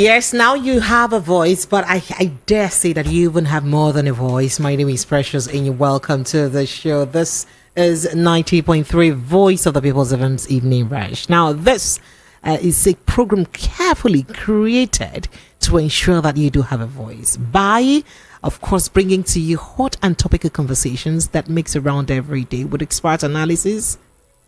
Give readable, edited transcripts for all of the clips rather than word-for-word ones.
Yes, now you have a voice, but I dare say that you even have more than a voice. My name is Precious, and you're welcome to the show. This is 90.3 Voice of the People's Events Evening Rush. Now, this is a program carefully created to ensure that you do have a voice by, of course, bringing to you hot and topical conversations that mix around every day with expert analysis,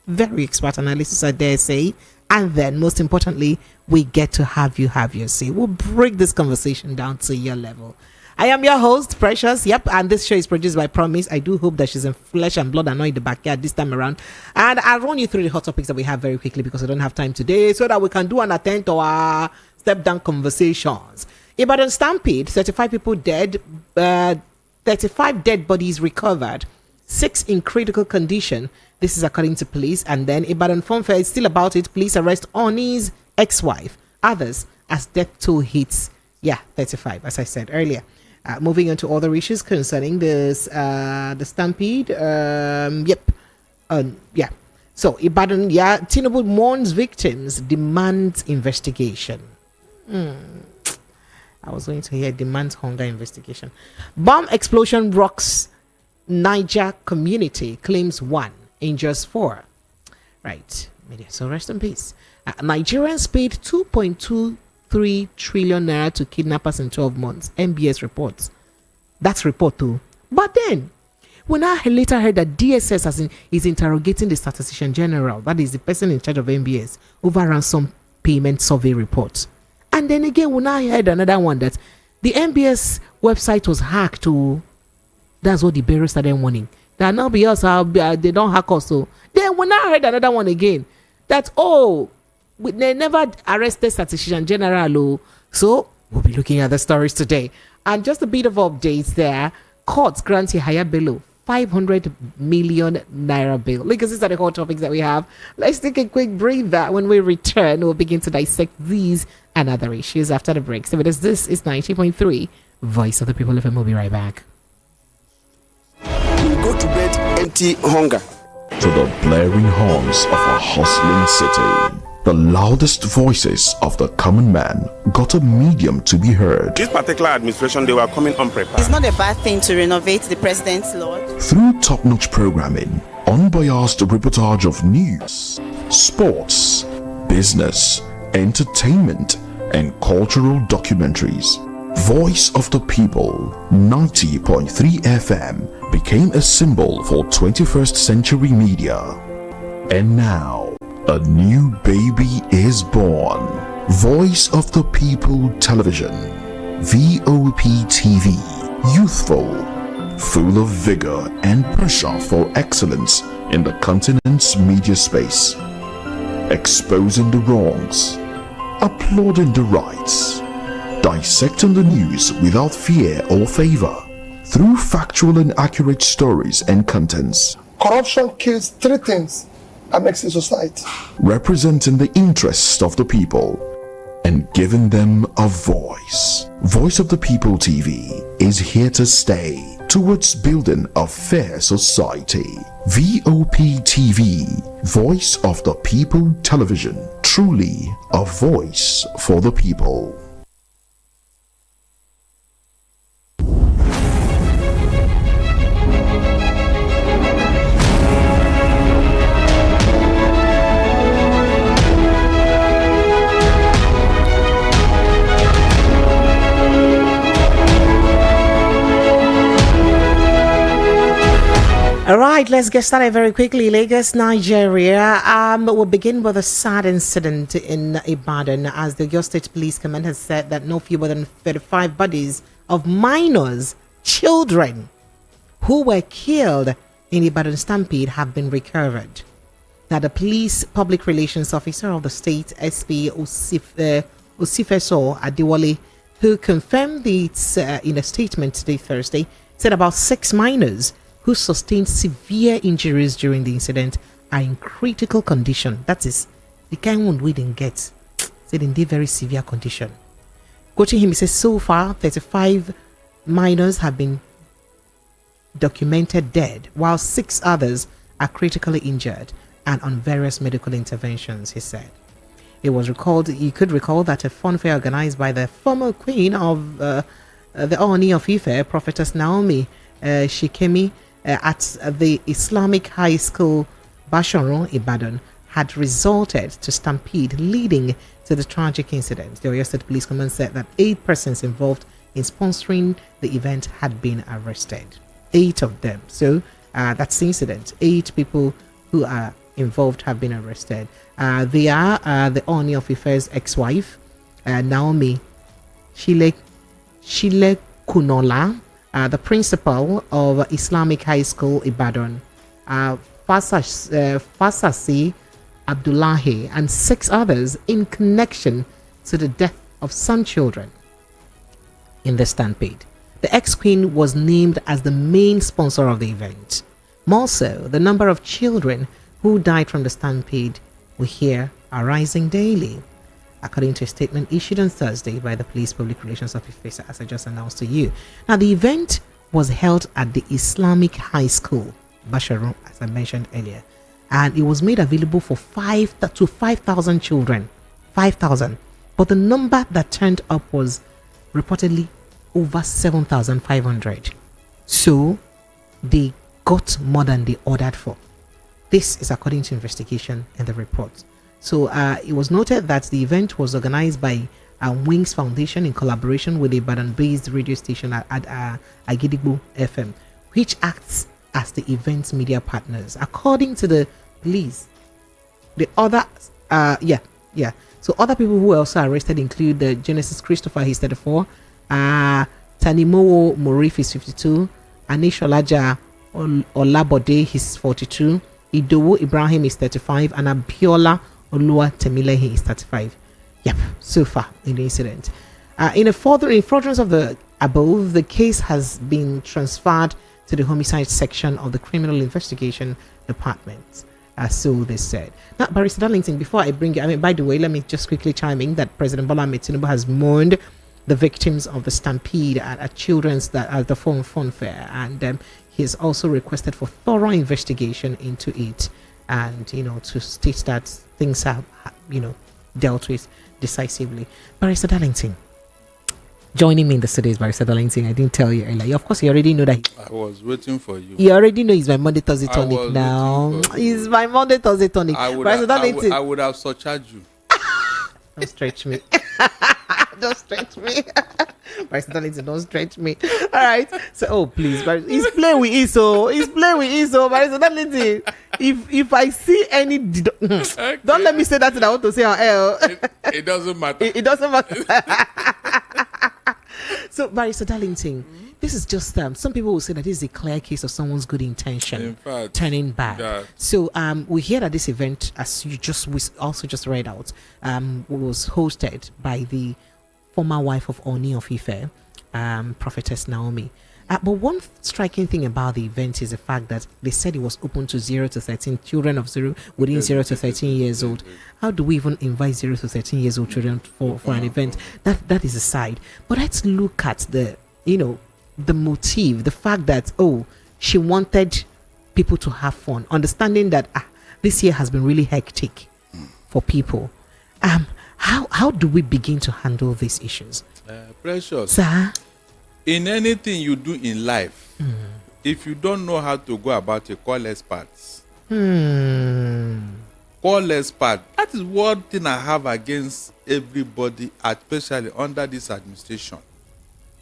very expert analysis, I dare say. And then, most importantly, we get to have you have your say. We'll break this conversation down to your level. I am your host, Precious. Yep, and this show is produced by Promise. I do hope that she's in flesh and blood and not in the backyard this time around. And I'll run you through the hot topics that we have very quickly because I don't have time today, so that we can do an attend to our step-down conversations. Ibadan Stampede, 35 people dead, 35 dead bodies recovered, 6 in critical condition. This is according to police. And then Ibadan Fun Fair is still about it. Police arrest Oni's ex-wife. Others as death toll hits. Yeah, 35, as I said earlier. Moving on to other issues concerning this, the stampede. So Ibadan, Tinubu mourns victims, demands investigation. I was going to hear demands hunger investigation. Bomb explosion rocks Niger community, claims 1, injures 4. Right. Media. So rest in peace. Nigerians paid 2.23 trillion naira to kidnappers in 12 months. NBS reports. That's report too. But then, when I later heard that DSS is interrogating the statistician general, that is the person in charge of NBS, over ransom payment survey reports. And then again, when I heard another one that the NBS website was hacked to, that's what the bureau started warning. That now be us, they don't hack us. So then when I heard another one again, that they never arrested statistician general. So we'll be looking at the stories today. And just a bit of updates there. Courts grant Yahaya Bello 500 million naira bail. Because these are the hot topics that we have. Let's take a quick breather. When we return, we'll begin to dissect these and other issues after the break. So this is 90.3 Voice of the People FM. We'll be right back. You go to bed empty hunger. To the blaring horns of a hustling city, the loudest voices of the common man got a medium to be heard. This particular administration, they were coming unprepared. It's not a bad thing to renovate the president's lodge. Through top-notch programming, unbiased reportage of news, sports, business, entertainment, and cultural documentaries, Voice of the People, 90.3 FM, became a symbol for 21st century media. And now, a new baby is born. Voice of the People Television, VOP TV, youthful, full of vigor and pressure for excellence in the continent's media space, exposing the wrongs, applauding the rights, dissecting the news without fear or favor, through factual and accurate stories and contents. Corruption kills 3 things and makes a society. Representing the interests of the people and giving them a voice. Voice of the People TV is here to stay towards building a fair society. VOP TV, Voice of the People Television, truly a voice for the people. All right, let's get started very quickly. Lagos, Nigeria. We'll begin with a sad incident in Ibadan, as the Oyo State Police Command has said that no fewer than 35 bodies of minors, children, who were killed in Ibadan Stampede have been recovered. Now, the police public relations officer of the state, SP Osifeso Adewale, who confirmed it in a statement today, Thursday, said about 6 minors who sustained severe injuries during the incident are in critical condition. That is, the kind wound we didn't get. Said in very severe condition. Quoting him, he says, so far, 35 minors have been documented dead, while 6 others are critically injured and on various medical interventions, he said. It was recalled. You could recall that a fun fair organized by the former queen of the Oni of Ife, Prophetess Naomi Shikemi, at the Islamic High School, Basharon, Ibadan, had resulted to stampede, leading to the tragic incident. The Oyo State Police Command said that 8 persons involved in sponsoring the event had been arrested. 8 of them. So that's the incident. 8 people who are involved have been arrested. They are the Oni of Ife's ex-wife, Naomi Shile Kunola, the principal of Islamic High School, Ibadan, Fasasi Abdullahi, and 6 others in connection to the death of some children in the stampede. The ex-queen was named as the main sponsor of the event. More so, the number of children who died from the stampede we hear are rising daily, according to a statement issued on Thursday by the Police Public Relations Officer, as I just announced to you. Now, the event was held at the Islamic High School, Basharon, as I mentioned earlier, and it was made available for 5,000 children. 5,000. But the number that turned up was reportedly over 7,500. So they got more than they ordered for. This is according to investigation in the report. So it was noted that the event was organized by Wings Foundation in collaboration with a Ibadan-based radio station at Agidigbo FM, which acts as the event's media partners. According to the police, the other, So other people who were also arrested include the Genesis Christopher, he's 34, Tanimowo Morif is 52, Anisholaja Olabode, he's 42, Idowu Ibrahim is 35, and Abiola Olua Temilehi is 35. Yep, so far in the incident. In furtherance of the above, the case has been transferred to the homicide section of the Criminal Investigation Department. So they said. Now, Barrister Darlington, before I bring you, by the way, let me just quickly chime in that President Bola Ahmed Tinubu has mourned the victims of the stampede at children's at the fun fair, and he has also requested for thorough investigation into it, and to state that things are dealt with decisively. Barrister Darlington, joining me in the studio is Barrister Darlington. I didn't tell you earlier. Of course, you already know that. I was waiting for you. You already know he's my Monday Thursday tonic now. He's my Monday Thursday tonic. I would have surcharged you. Don't stretch me. Don't stretch me. Barrister Darlington, don't stretch me. All right. So, please, he's playing with Iso. Barrister Darlington, if I see any, okay. Don't let me say that I want to say on air. It doesn't matter. It doesn't matter. So, Barrister Darlington, this is just some people will say that this is a clear case of someone's good intention in fact, turning bad. Yeah. So we hear that this event, as we also just read out, was hosted by the former wife of Oni of Ife, Prophetess Naomi. But one striking thing about the event is the fact that they said it was open to 0 to 13 children of 0 within 0 to 13 years old. How do we even invite 0 to 13 years old children for an event? That is aside. But let's look at the motive, the fact that she wanted people to have fun, understanding that this year has been really hectic for people. How do we begin to handle these issues? Precious. Sir? In anything you do in life, if you don't know how to go about it, call experts. Call experts. That is one thing I have against everybody, especially under this administration.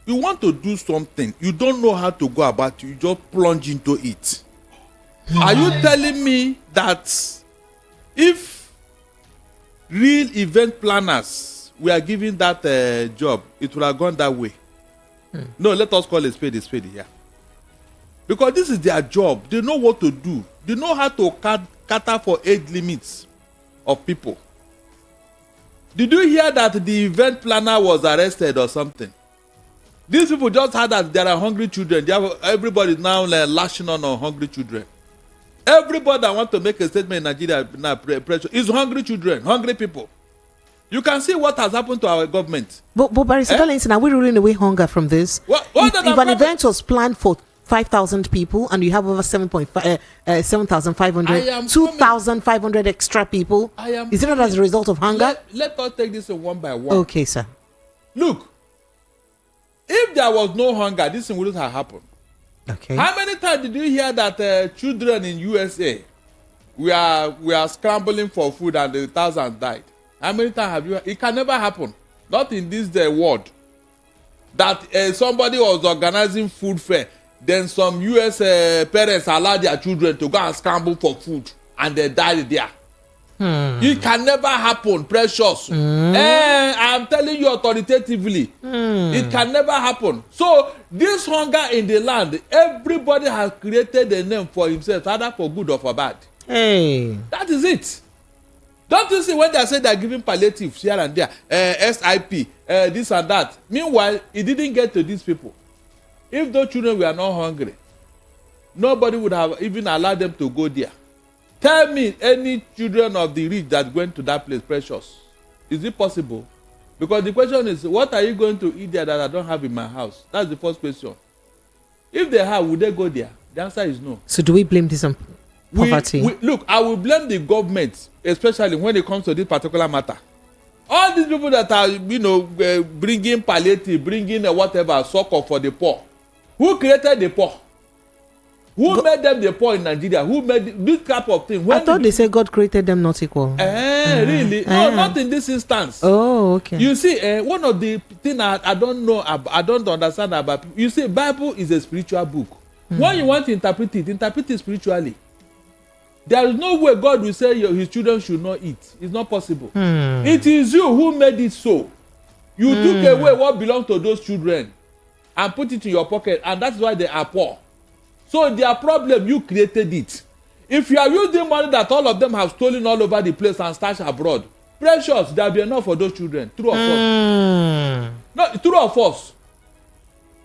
You want to do something, you don't know how to go about it, you just plunge into it. Are you telling me that if real event planners were given that job, it would have gone that way? No, let us call a spade here. Because this is their job. They know what to do. They know how to cater for age limits of people. Did you hear that the event planner was arrested or something? These people just heard that there are hungry children. Everybody is now lashing on hungry children. Everybody that wants to make a statement in Nigeria now pressure is hungry children, hungry people. You can see what has happened to our government. But Barrister Darlington, are we ruling away hunger from this? What if an event was planned for 5,000 people, and you have over 7,500, I 2,500 extra people. Is it not as a result of hunger? Let us take this one by one. Okay, sir. Look, if there was no hunger, this thing wouldn't have happened. Okay. How many times did you hear that children in USA we are scrambling for food and 1,000 died? How many times have you? It can never happen. Not in this world. That somebody was organizing food fair, then some US parents allowed their children to go and scramble for food, and they died there. It can never happen, precious. I'm telling you authoritatively, it can never happen. So this hunger in the land, everybody has created a name for himself, either for good or for bad. Hey, that is it. Don't you see when they say they're giving palliatives here and there, SIP, this and that? Meanwhile, it didn't get to these people. If those children were not hungry, nobody would have even allowed them to go there. Tell me any children of the rich that went to that place, precious. Is it possible? Because the question is, what are you going to eat there that I don't have in my house? That's the first question. If they have, would they go there? The answer is no. So do we blame this on poverty? Look, I will blame the government, especially when it comes to this particular matter. All these people that are, bringing palliative, bringing whatever, succor for the poor. Who created the poor? Who made them the poor in Nigeria? Who made this type of thing? I thought they said God created them not equal. Really? No, not in this instance. Oh, okay. You see, one of the things I don't know, I don't understand about. You see, Bible is a spiritual book. When you want to interpret it spiritually. There is no way God will say his children should not eat. It's not possible. It is you who made it so. You took away what belongs to those children and put it in your pocket, and that's why they are poor. So their problem, you created it. If you are using money that all of them have stolen all over the place and stashed abroad, precious, there will be enough for those children. True or false? No, true or false?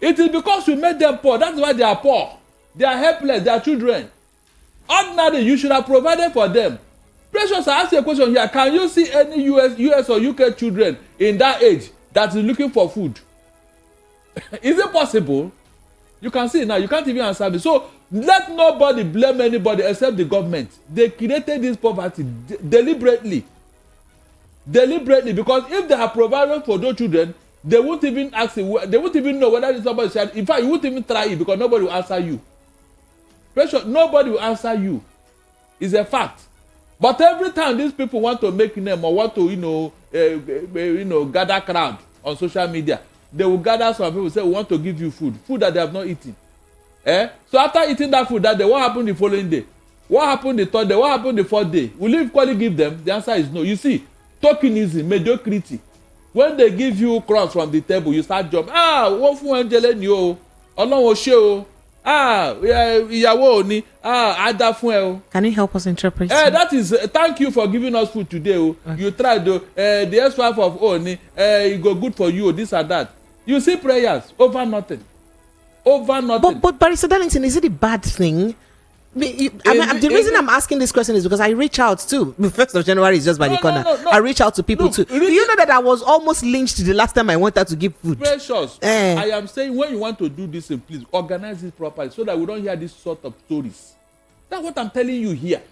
It is because we made them poor. That's why they are poor. They are helpless. They are children. Ordinarily, you should have provided for them. Precious, I ask you a question here. Can you see any US or UK children in that age that is looking for food? Is it possible? You can see it now. You can't even answer me. So let nobody blame anybody except the government. They created this poverty deliberately. Because if they have provided for those children, they won't even ask it. They won't even know whether it's somebody's child. In fact, you won't even try it because nobody will answer you. Precious, nobody will answer you. It's a fact. But every time these people want to make name or want to, gather crowd on social media, they will gather some people say, we want to give you food that they have not eaten. So after eating that food that day, what happened the following day? What happened the third day? What happened the fourth day? Will you equally give them? The answer is no. You see, tokenism, mediocrity. When they give you crumbs from the table, you start jumping. Wọ́n fún ẹnjẹlẹ ni o, Ọlọ́run ò ṣe o. Ìyàwó ò ní, á dá fún ẹ o. Can you help us interpret? That is, thank you for giving us food today o. Okay. You tried o. The ex-wife of Oni, it go good for you, this and that. You see prayers over nothing. But Barrister Darlington, is it a bad thing? The reason I'm asking this question is because I reach out too. The 1st of January is just by the corner. No. I reach out to people too. Do you know that I was almost lynched the last time I went out to give food? Precious. I am saying when you want to do this, please organize it properly so that we don't hear this sort of stories. That's what I'm telling you here.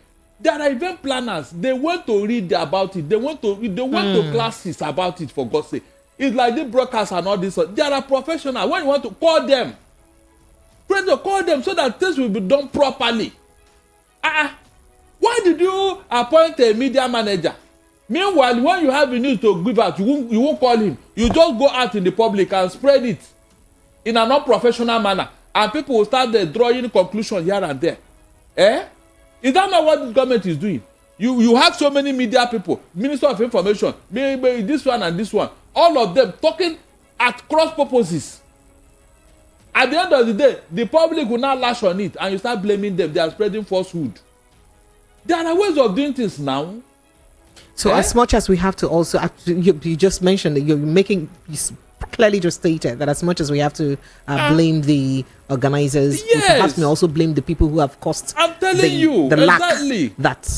There are event planners. They want to read about it. They want to classes about it, for God's sake. It's like the broadcast and all this. There are professionals. When you want to call them, call them so that things will be done properly. Why did you appoint a media manager? Meanwhile, when you have the news to give out, you won't call him. You just go out in the public and spread it in an unprofessional manner, and people will start drawing conclusions here and there. Is that not what this government is doing? You have so many media people, Minister of Information, maybe this one and this one, all of them talking at cross purposes. At the end of the day, the public will not lash on it and you start blaming them. They are spreading falsehood. There are ways of doing things now. So as much as we have to also, you just mentioned that you're making, you clearly just stated that as much as we have to blame the organizers, we perhaps may also blame the people who have caused the exactly. lack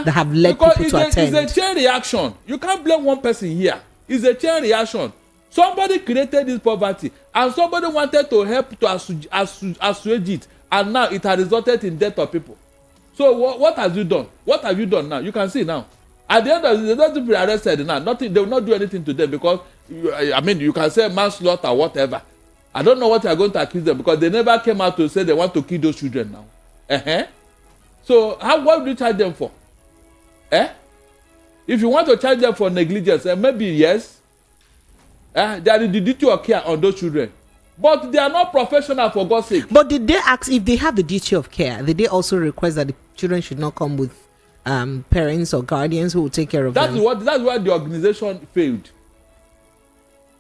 that have led people to attend. It's a chain reaction. You can't blame one person here. It's a chain reaction. Somebody created this poverty, and somebody wanted to help to assuage it, and now it has resulted in death of people. So what have you done? What have you done now? You can see now. At the end of the day, those people arrested now. Nothing. They will not do anything to them because you can say manslaughter or whatever. I don't know what you are going to accuse them because they never came out to say they want to kill those children now. So what would you charge them for? If you want to charge them for negligence, maybe yes. There is the duty of care on those children. But they are not professional, for God's sake. But did they ask, if they have the duty of care, did they also request that the children should not come with parents or guardians who will take care of them? That's where the organization failed.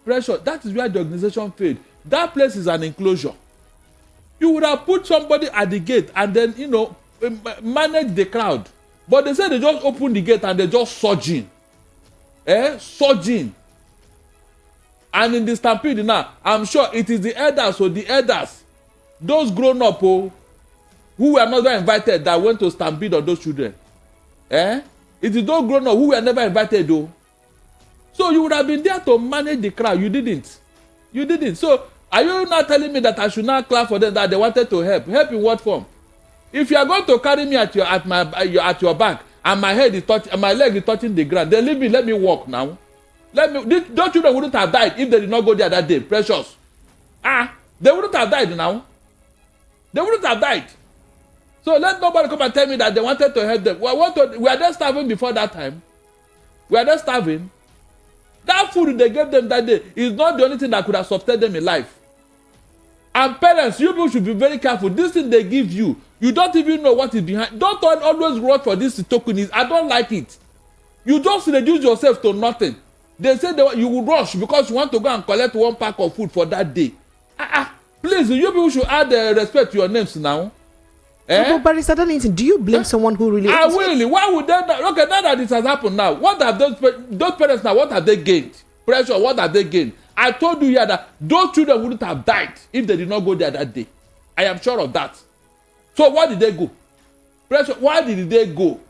Pressure. That is where the organization failed. That place is an enclosure. You would have put somebody at the gate and then, manage the crowd. But they said they just open the gate and they just surge in. Surge in. And in the stampede now, I'm sure it is the elders, those grown up who were not invited that went to stampede on those children. It is those grown up who were never invited though. So you would have been there to manage the crowd. You didn't. So are you not telling me that I should not clap for them, that they wanted to help? Help in what form? If you are going to carry me at your back and my head is touching, and my leg is touching the ground, then leave me. Let me walk now. Those children wouldn't have died if they did not go there that day. Precious. They wouldn't have died now. They wouldn't have died. So let nobody come and tell me that they wanted to help them. We are just starving before that time. We are just starving. That food they gave them that day is not the only thing that could have sustained them in life. And parents, you people should be very careful. This thing they give you, you don't even know what is behind. Don't always rush for this tokenism. I don't like it. You just reduce yourself to nothing. They say you will rush because you want to go and collect one pack of food for that day. Please, you people should add respect to your names now. But Barrister Darlington, do you blame someone who really... I will. Why would they... Okay, now that it has happened now, what have those parents now, what have they gained? Pressure, what have they gained? I told you here that those children wouldn't have died if they did not go there that day. I am sure of that. So why did they go? Pressure, why did they go?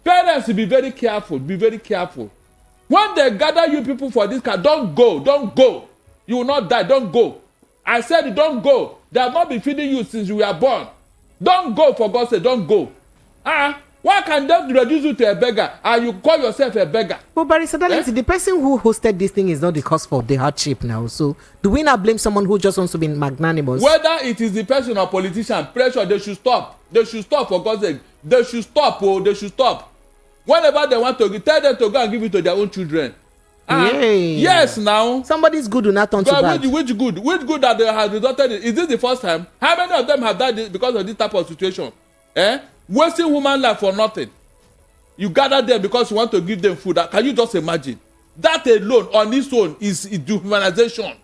Parents, be very careful. Be very careful. When they gather you people for this car, don't go. Don't go. You will not die. Don't go. I said don't go. They have not been feeding you since you were born. Don't go, for God's sake. Don't go. Why can they reduce you to a beggar and you call yourself a beggar? Well, Barrister Darlington, the person who hosted this thing is not the cause for the hardship now. So do we not blame someone who just wants to be magnanimous? Whether it is the person or politician, pressure, they should stop. They should stop, for God's sake. They should stop. They should stop. Whenever they want to, tell them to go and give it to their own children. Yes, now. Somebody's good will not turn to bad. Which good that they have resulted in? Is this the first time? How many of them have died because of this type of situation? Wasting human life for nothing. You gather them because you want to give them food. Can you just imagine? That alone, on its own, is dehumanization.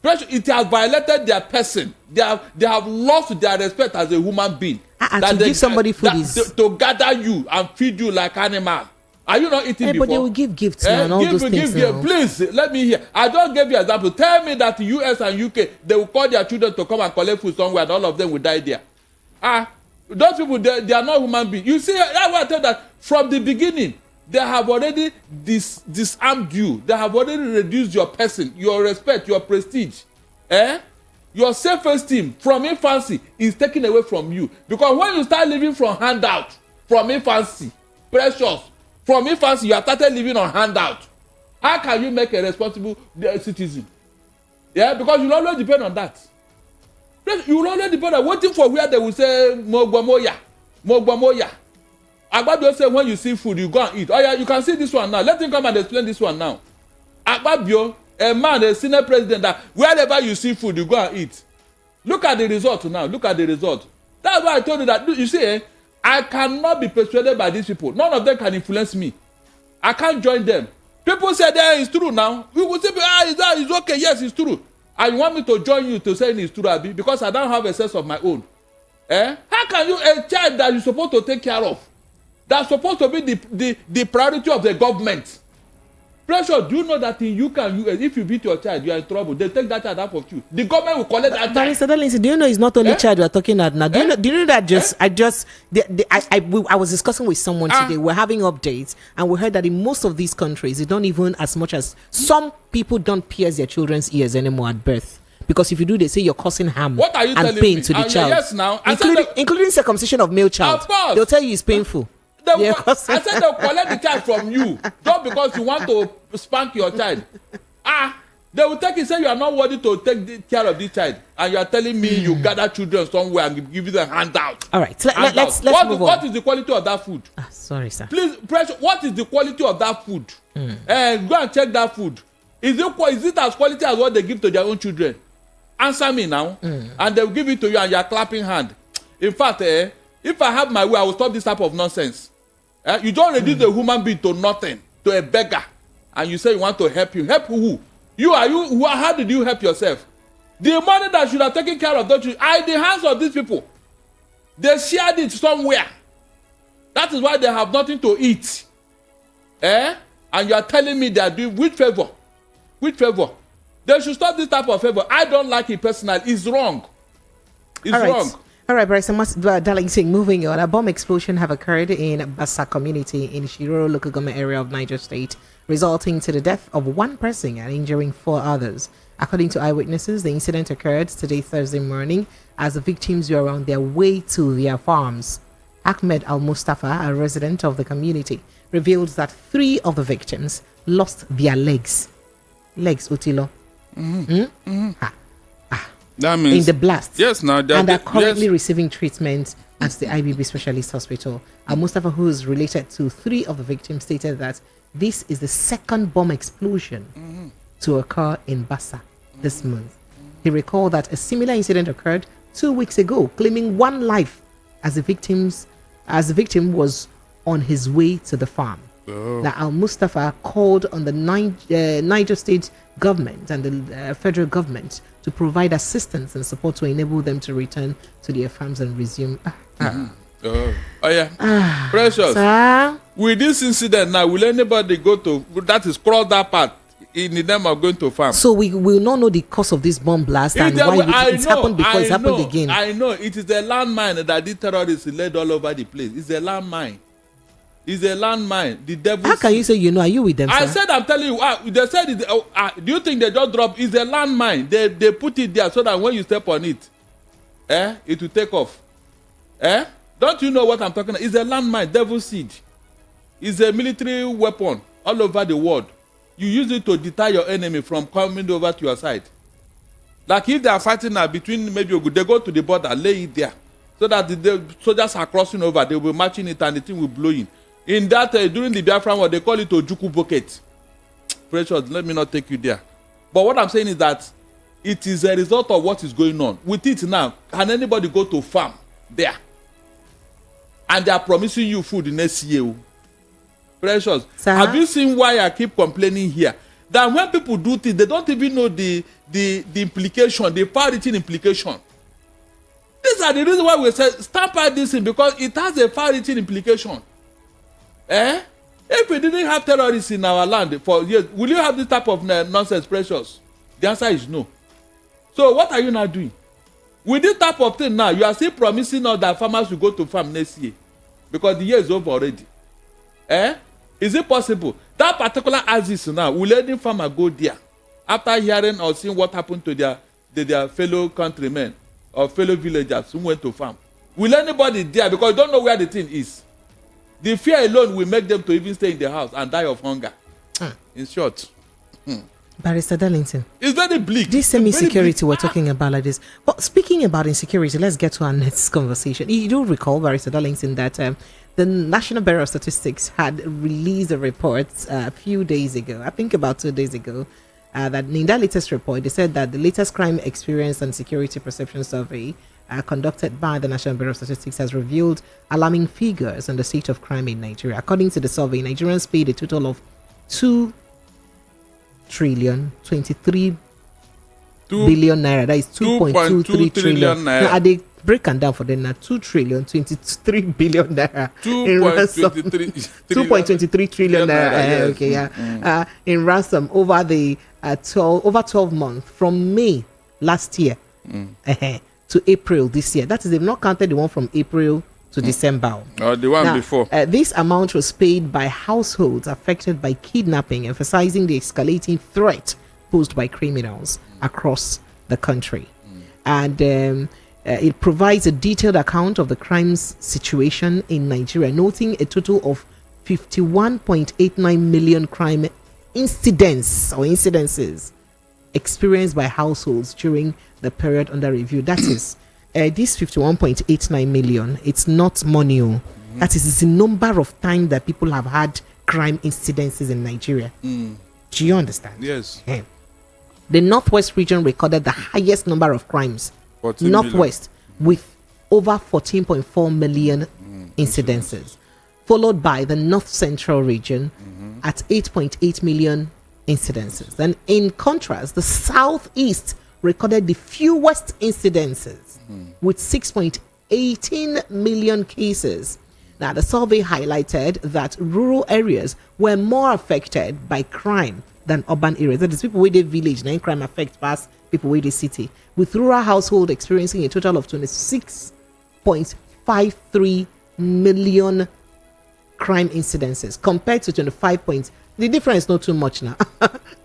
It has violated their person. They have lost their respect as a human being. To give somebody food is... To gather you and feed you like animal. Are you not eating before? But they will give gifts now and all those things now. Please, let me hear. I just gave you an example. Tell me that the US and UK, they will call their children to come and collect food somewhere and all of them will die there. Those people, they are not human beings. You see, that's why I tell that from the beginning, they have already disarmed you. They have already reduced your person, your respect, your prestige. Your self-esteem from infancy is taken away from you. Because when you start living from handout, from infancy, precious, from infancy, you have started living on handout. How can you make a responsible citizen? Because you always depend on that. You will always depend on waiting for where they will say, Mogbamoya. Agbabio say when you see food, you go and eat. You can see this one now. Let him come and explain this one now. Agbabio, a man, a senior president, that wherever you see food, you go and eat. Look at the result now. Look at the result. That's why I told you that, you see, I cannot be persuaded by these people. None of them can influence me. I can't join them. People say that it's true now. We will say, it's okay. Yes, it's true. And you want me to join you to say it's true, Abi? Because I don't have a sense of my own. How can you, a child that you're supposed to take care of, that's supposed to be the priority of the government, Pressure, do you know that in UK and US, if you beat your child, you are in trouble. They take that child out of you. The government will collect that child. Mr. Darlington, do you know it's not only child we're talking about now? Do you know that I was discussing with someone today. We're having updates, and we heard that in most of these countries, they don't even as much as some people don't pierce their children's ears anymore at birth. Because if you do, they say you're causing harm and pain to the child. Yes, now. Including circumcision of male child. Of course. They'll tell you it's painful. I said they'll collect the child from you just because you want to spank your child. They will take it, say you are not worthy to take care of this child, and you are telling me you gather children somewhere and give them handout. All right, let's move on. What is the quality of that food? Sorry, sir. Please, pressure. What is the quality of that food? Go and check that food. Is it as quality as what they give to their own children? Answer me now, and they will give it to you, and you are clapping hand. In fact, if I have my way, I will stop this type of nonsense. You don't reduce a human being to nothing, to a beggar, and you say you want to help him. Help who? How did you help yourself? The money that should have taken care of those children are in the hands of these people. They shared it somewhere. That is why they have nothing to eat. And you are telling me they are doing which favor? Which favor? They should stop this type of favor. I don't like it personally. It's wrong. It's wrong. All right, Bryce, Darlington, moving on. A bomb explosion have occurred in Bassa community in Shiroro local government area of Niger State, resulting to the death of one person and injuring 4 others. According to eyewitnesses, the incident occurred today, Thursday morning, as the victims were on their way to their farms. Ahmed Al-Mustafa, a resident of the community, revealed that 3 of the victims lost their legs. Legs, Utilo. That means in the blast. Yes, now and are currently receiving treatment at the IBB Specialist Hospital. Mustafa, who is related to 3 of the victims, stated that this is the second bomb explosion to occur in Bassa this month. He recalled that a similar incident occurred 2 weeks ago, claiming 1 life as the victim was on his way to the farm. Now, Al-Mustafa called on the Niger State government and the federal government to provide assistance and support to enable them to return to their farms and resume. Precious. Sir? With this incident now, will anybody go to cross that path in the name of going to farm? So we will not know the cause of this bomb blast and why it's happened before it's happened again. I know it is a landmine that the terrorists laid all over the place. It's a landmine. It's a landmine. The devil. How can you say you know? Are you with them, sir? I said I'm telling you. They said, do you think they just dropped? It's a landmine. They put it there so that when you step on it, it will take off. Don't you know what I'm talking about? It's a landmine, devil seed. It's a military weapon all over the world. You use it to deter your enemy from coming over to your side. Like if they are fighting now between maybe they go to the border, lay it there, so that the soldiers are crossing over. They will be matching it and the thing will blow in. In that, during the Biafran war, they call it Ojuku bucket. Precious, let me not take you there. But what I'm saying is that it is a result of what is going on. With it now, can anybody go to farm there? And they are promising you food in next year. Precious, sir? Have you seen why I keep complaining here? That when people do things, they don't even know the implication, the far-reaching implication. These are the reasons why we say stamp out this thing, because it has a far-reaching implication. If we didn't have terrorists in our land for years, will you have this type of nonsense, Precious? The answer is no. So what are you now doing? With this type of thing now, you are still promising us that farmers will go to farm next year because the year is over already. Is it possible? That particular axis now, will any farmer go there after hearing or seeing what happened to their fellow countrymen or fellow villagers who went to farm? Will anybody there? Because you don't know where the thing is. The fear alone will make them to even stay in the house and die of hunger. In short. Barrister Darlington. It's very bleak. This semi-security we're talking about like this. But speaking about insecurity, let's get to our next conversation. You do recall, Barrister Darlington, that the National Bureau of Statistics had released a report a few days ago, I think about 2 days ago, that in that latest report, they said that the latest crime experience and security perception survey conducted by the National Bureau of Statistics has revealed alarming figures on the state of crime in Nigeria. According to the survey, Nigerians paid a total of 2.23 billion naira. That is 2.23 trillion. naira. Now, are they break and down for them now 2,023,000,000,000 naira in ransom. 2.23 trillion naira. Yes. In ransom over the 12 months from May last year to April this year. That is, they've not counted the one from April to December. Or the one before. This amount was paid by households affected by kidnapping, emphasizing the escalating threat posed by criminals across the country. And it provides a detailed account of the crimes situation in Nigeria, noting a total of 51.89 million crime incidences experienced by households during the period under review. That is, this 51.89 million, it's not money. That is, it's the number of times that people have had crime incidences in Nigeria. Do you understand? Yes. The Northwest region recorded the highest number of crimes. 14 Northwest with over 14.4 million incidences, followed by the North Central region at 8.8 million incidences. Then in contrast, the Southeast recorded the fewest incidences with 6.18 million cases. Now, the survey highlighted that rural areas were more affected by crime than urban areas. That is, people with the village, now crime affects past people with the city, with rural household experiencing a total of 26.53 million crime incidences compared to 25 points. The difference is not too much now.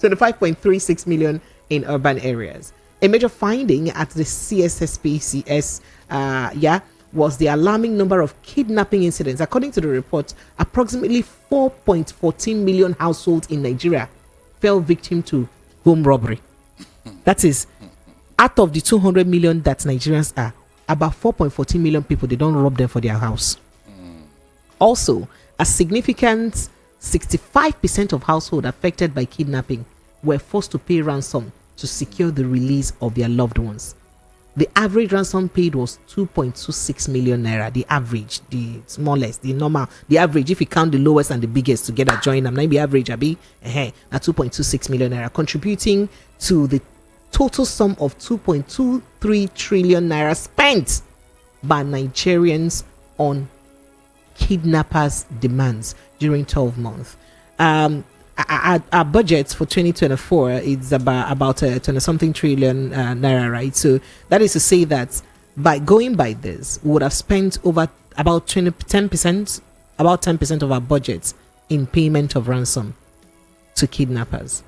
25.36 million in urban areas. A major finding at the CSSPCS was the alarming number of kidnapping incidents. According to the report, approximately 4.14 million households in Nigeria fell victim to home robbery. That is, out of the 200 million that Nigerians are, about 4.14 million people, they don't rob them for their house. Also, a significant 65% of households affected by kidnapping were forced to pay ransom to secure the release of their loved ones. The average ransom paid was 2.26 million naira. The average, the smallest, the normal, the average, if you count the lowest and the biggest together, join them, maybe average, at 2.26 million naira, contributing to the total sum of 2.23 trillion naira spent by Nigerians on kidnappers' demands during 12 months. Our budget for 2024 is about 20 something trillion naira, right? So that is to say that by going by this, we would have spent over about 10% of our budget in payment of ransom to kidnappers.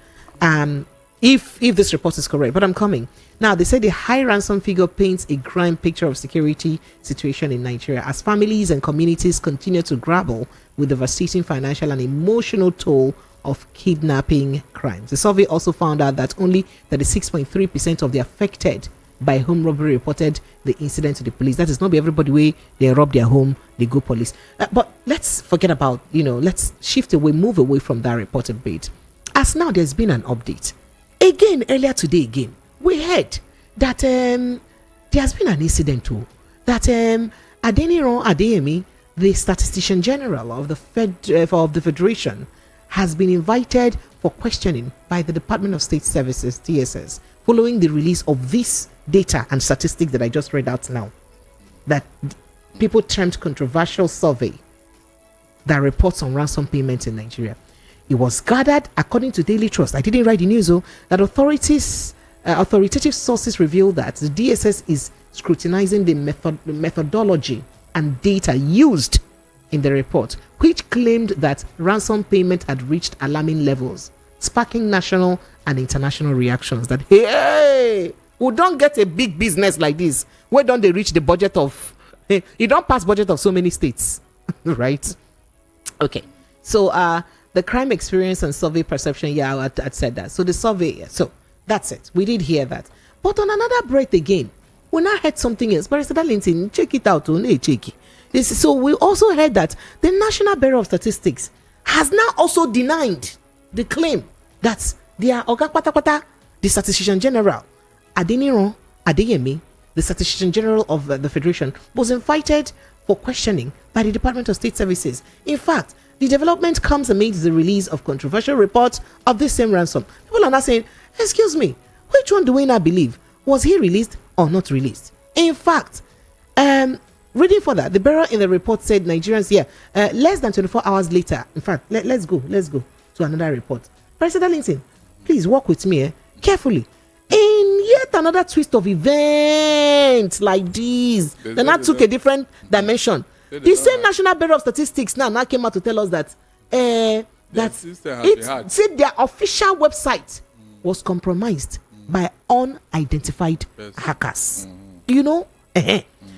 If this report is correct, but I'm coming. Now, they say the high ransom figure paints a grim picture of security situation in Nigeria as families and communities continue to grapple with the devastating financial and emotional toll of kidnapping crimes. The survey also found out that only 36.3% of the affected by home robbery reported the incident to the police. That is not everybody way they rob their home, they go police. But let's forget about, let's shift away, move away from that report a bit. As now there's been an update. Again, earlier today, we heard that there has been an incident too. That Adeniran Adeyemi, the Statistician General of the Federation, has been invited for questioning by the Department of State Services, TSS, following the release of this data and statistics that I just read out now, that people termed controversial survey that reports on ransom payments in Nigeria. It was gathered according to Daily Trust. I didn't write the news, that authoritative sources reveal that the DSS is scrutinizing the methodology and data used in the report, which claimed that ransom payment had reached alarming levels, sparking national and international reactions that, hey, we don't get a big business like this. Where don't they reach the budget of, you don't pass budget of so many states, right? Okay, so the crime experience and survey perception, I said that. So the survey, so that's it. We did hear that. But on another breath again, we now heard something else. Barrister Darlington, check it out. Check it. So we also heard that the National Bureau of Statistics has now also denied the claim that their Oga Patapata, the Statistician General, Adeniran Adeyemi, the Statistician General of the Federation, was invited for questioning by the Department of State Services. In fact, the development comes amidst the release of controversial reports of this same ransom. People are now saying, excuse me, which one do we now believe? Was he released or not released? In fact, Reading further, the Bureau in the report said Nigerians here, less than 24 hours later. In fact, let's go to another report. President Linton, please walk with me carefully. In yet another twist of events like this, they now took a different dimension. The same National Bureau of Statistics now came out to tell us that it said their official website was compromised by unidentified hackers. You know?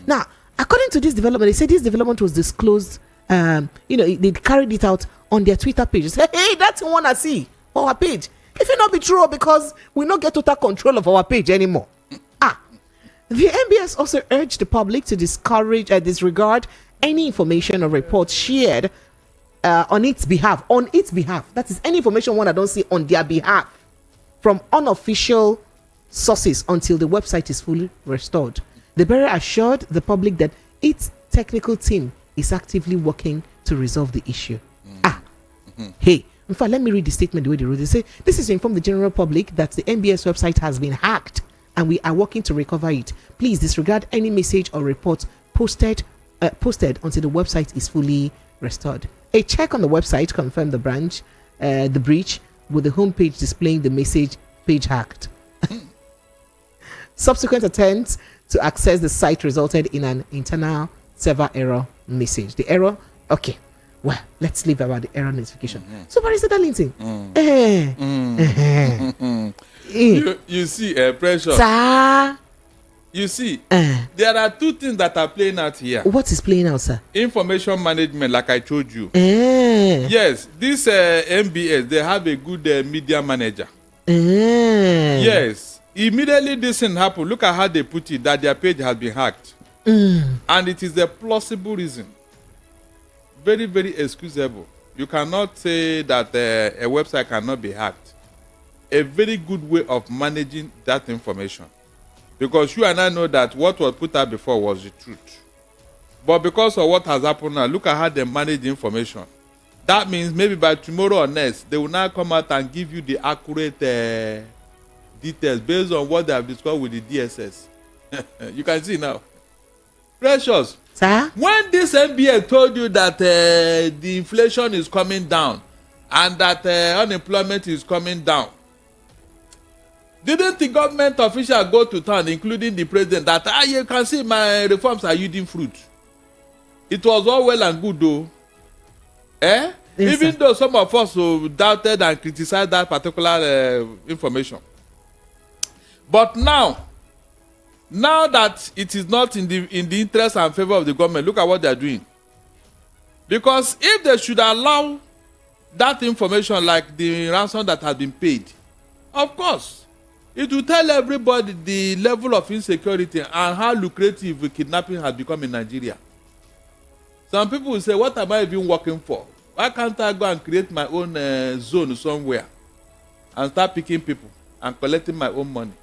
Now, according to this development, they said this development was disclosed. They carried it out on their Twitter page. They said, hey, that's one I see on our page. If it not be true, because we not get total control of our page anymore. The NBS also urged the public to disregard any information or reports shared on its behalf. On its behalf. That is any information one I don't see on their behalf from unofficial sources until the website is fully restored. The Bureau assured the public that its technical team is actively working to resolve the issue. Hey, in fact, let me read the statement the way they wrote it. They say, this is to inform the general public that the NBS website has been hacked and we are working to recover it. Please disregard any message or report posted until the website is fully restored. A check on the website confirmed the breach with the homepage displaying the message page hacked. Subsequent attempts to access the site resulted in an internal server error message. The error, okay. Well, let's leave about the error notification. So, Barrister Darlington, you see, Precious. Sir, you see, there are two things that are playing out here. What is playing out, sir? Information management, like I told you. Yes, this NBS, they have a good media manager. Yes, immediately this thing happened. Look at how they put it, that their page has been hacked. And it is a plausible reason. Very, very excusable. You cannot say that a website cannot be hacked. A very good way of managing that information. Because you and I know that what was put out before was the truth. But because of what has happened now, look at how they manage the information. That means maybe by tomorrow or next, they will now come out and give you the accurate details based on what they have discussed with the DSS. You can see now. Precious. Sir? When this NBS told you that the inflation is coming down and that unemployment is coming down, didn't the government official go to town, including the president, that you can see my reforms are yielding fruit? It was all well and good though. Yes, even sir. Though some of us doubted and criticized that particular information. But now that it is not in the interest and favor of the government, look at what they are doing. Because if they should allow that information, like the ransom that has been paid, of course, it will tell everybody the level of insecurity and how lucrative kidnapping has become in Nigeria. Some people will say, what am I even working for? Why can't I go and create my own zone somewhere and start picking people and collecting my own money?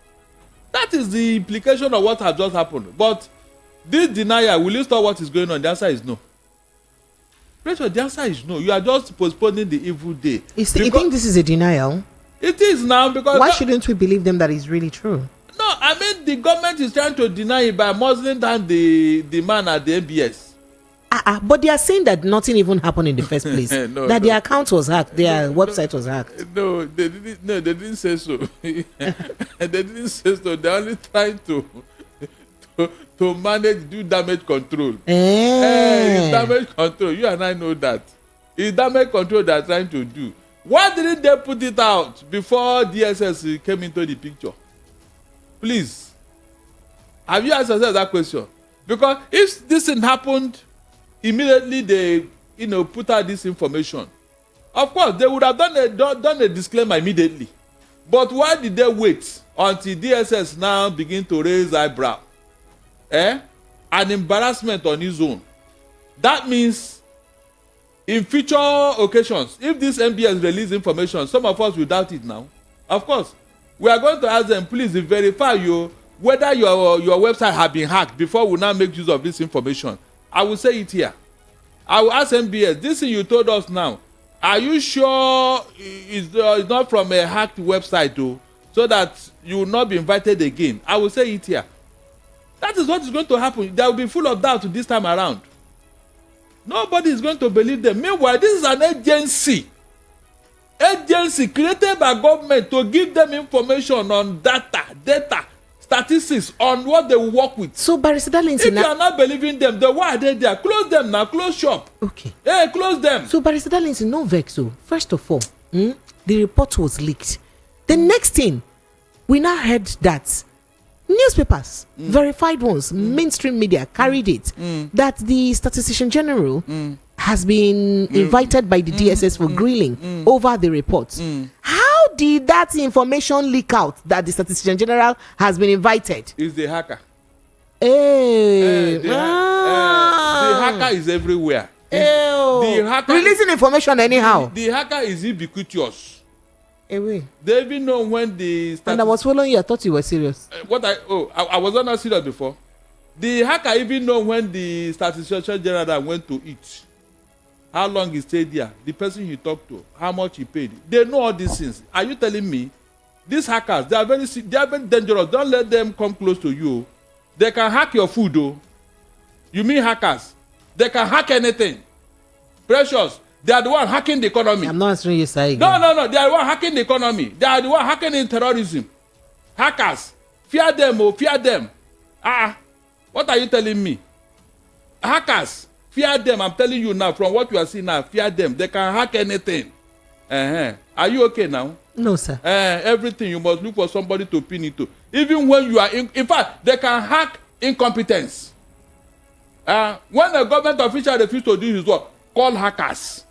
That is the implication of what has just happened. But this denial, will you stop what is going on? The answer is no. Rachel, the answer is no. You are just postponing the evil day. You think this is a denial? It is now, because... Why shouldn't we believe them that it's really true? No, I mean, the government is trying to deny it by muzzling down the man at the NBS. But they are saying that nothing even happened in the first place. Their account was hacked, their website was hacked. No, they didn't say so. They didn't say so. They're only trying to manage, do damage control. It's damage control. You and I know that. It's damage control they're trying to do. Why didn't they put it out before DSS came into the picture? Please. Have you asked yourself that question? Because if this thing happened, immediately they put out this information, of course they would have done a disclaimer immediately. But why did they wait until DSS now begin to raise eyebrow? An embarrassment on his own. That means in future occasions, if this NBS release information, some of us will doubt it now. Of course, we are going to ask them, please verify whether your website has been hacked before we now make use of this information. I will say it here. I will ask NBS, this thing you told us now, are you sure it's not from a hacked website though, so that you will not be invited again? I will say it here. That is what is going to happen. There will be full of doubt this time around. Nobody is going to believe them. Meanwhile, this is an agency created by government to give them information on data, statistics on what they will work with. So, Barrister Darlington, if you are not believing them, then why are they there? Close them now. Close shop. Okay. Hey, close them. So, Barrister Darlington, no vex. So, first of all, the report was leaked. The next thing, we now heard that newspapers, verified ones, mainstream media carried it, that the Statistician General has been invited by the DSS for grilling over the report. How did that information leak out that the Statistician General has been invited? Is the hacker. Hey. The hacker is everywhere. The hacker releasing information anyhow. The hacker is ubiquitous. Away. They even know when the And I was following you. I thought you were serious. I was not serious before. The hacker even know when the Statistician General went to eat, how long he stayed there, the person he talked to, how much he paid. They know all these things. Are you telling me these hackers, they are very dangerous? Don't let them come close to you. They can hack your food though. You mean hackers? They can hack anything. Precious. They are the one hacking the economy. I'm not answering you, sir. No. They are the one hacking the economy. They are the one hacking in terrorism. Hackers. Fear them, fear them. What are you telling me? Hackers. Fear them. I'm telling you now, from what you are seeing now, fear them. They can hack anything. Are you okay now? No, sir. Everything you must look for somebody to pin it to. Even when you are in fact, they can hack incompetence. When a government official refuses to do his work, call hackers.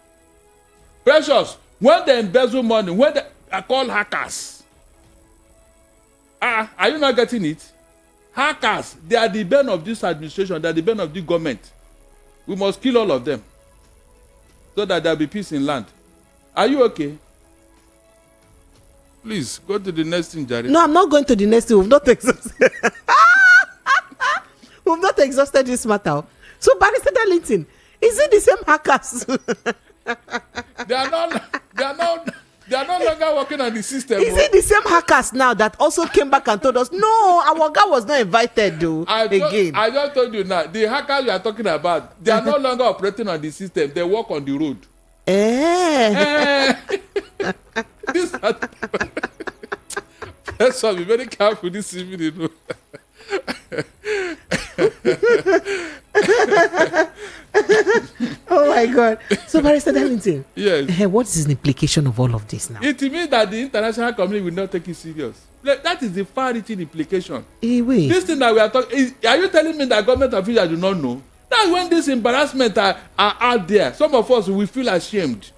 Precious. When they embezzle money, when they call hackers. Are you not getting it? Hackers, they are the bane of this administration. They are the bane of the government. We must kill all of them so that there will be peace in land. Are you okay? Please go to the next thing, Jerry. No, I'm not going to the next thing. We've not exhausted. We've not exhausted this matter. So, Barrister Darlington, is it the same hackers? They are no longer working on the system. Is it the same hackers now that also came back and told us, no, our guy was not invited, though, again? I just told you now, the hackers you are talking about, they are no longer operating on the system. They work on the road. This Let's be very careful this evening. Oh my God. So, Barrister Darlington, yes. What is the implication of all of this now? It means that the international community will not take it serious. That is the far-reaching implication. This thing that we are talking, are you telling me that government officials do not know? That's when this embarrassment are out there. Some of us will feel ashamed.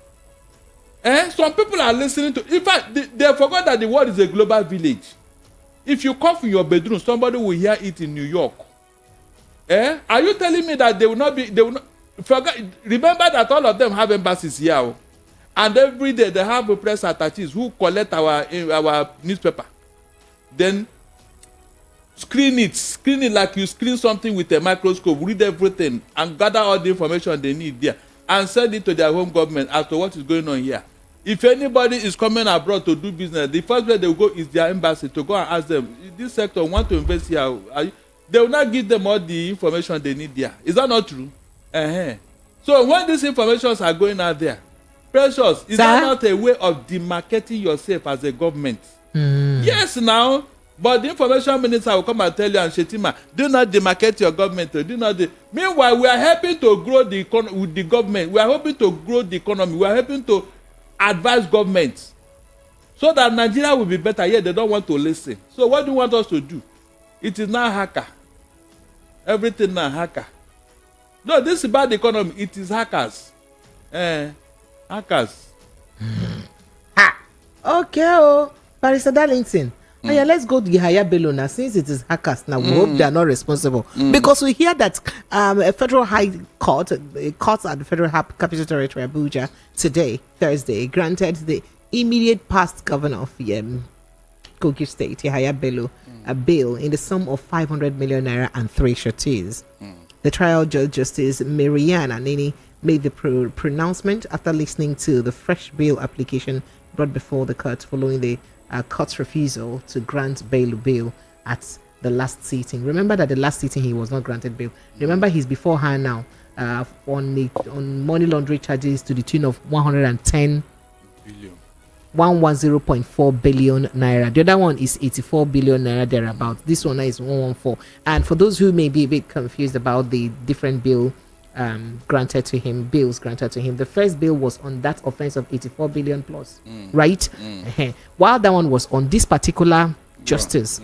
Some people are listening to. In fact, they forgot that the world is a global village. If you cough in your bedroom, somebody will hear it in New York. Are you telling me that they will not be? They will not forget. Remember that all of them have embassies here, and every day they have press attaches who collect our newspaper, then screen it like you screen something with a microscope, read everything, and gather all the information they need there, and send it to their home government as to what is going on here. If anybody is coming abroad to do business, the first place they will go is their embassy to go and ask them, this sector want to invest here. They will not give them all the information they need there. Is that not true? So when these informations are going out there, Precious, is that not a way of demarcating yourself as a government? Yes, now. But the information minister will come and tell you, and Shetima, do not demarcate your government. Meanwhile, we are helping to grow the economy with the government. We are helping to grow the economy. We are helping to advise government so that Nigeria will be better. Yet they don't want to listen. So what do you want us to do? It is now hacker. Everything now hacker. No, this is about the economy. It is hackers. Hackers. Okay, Barrister Darlington. Let's go to Yahaya Bello now. Since it is hackers now, we hope they are not responsible. Because we hear that a federal high court, a court at the Federal Capital Territory, Abuja, today, Thursday, granted the immediate past governor of Kogi State, Yahaya Bello, a bail in the sum of 500 million naira and 3 sureties. The trial judge, Justice Marianne Anini, made the pronouncement after listening to the fresh bail application brought before the court following the court's refusal to grant bail at the last sitting. Remember that the last sitting he was not granted bail. Remember he's before her now on money laundering charges to the tune of 110 billion. 110.4 billion naira. The other one is 84 billion naira thereabout. This one is 114. And for those who may be a bit confused about the different bills granted to him, the first bill was on that offense of 84 billion plus, right? While that one was on this particular justice,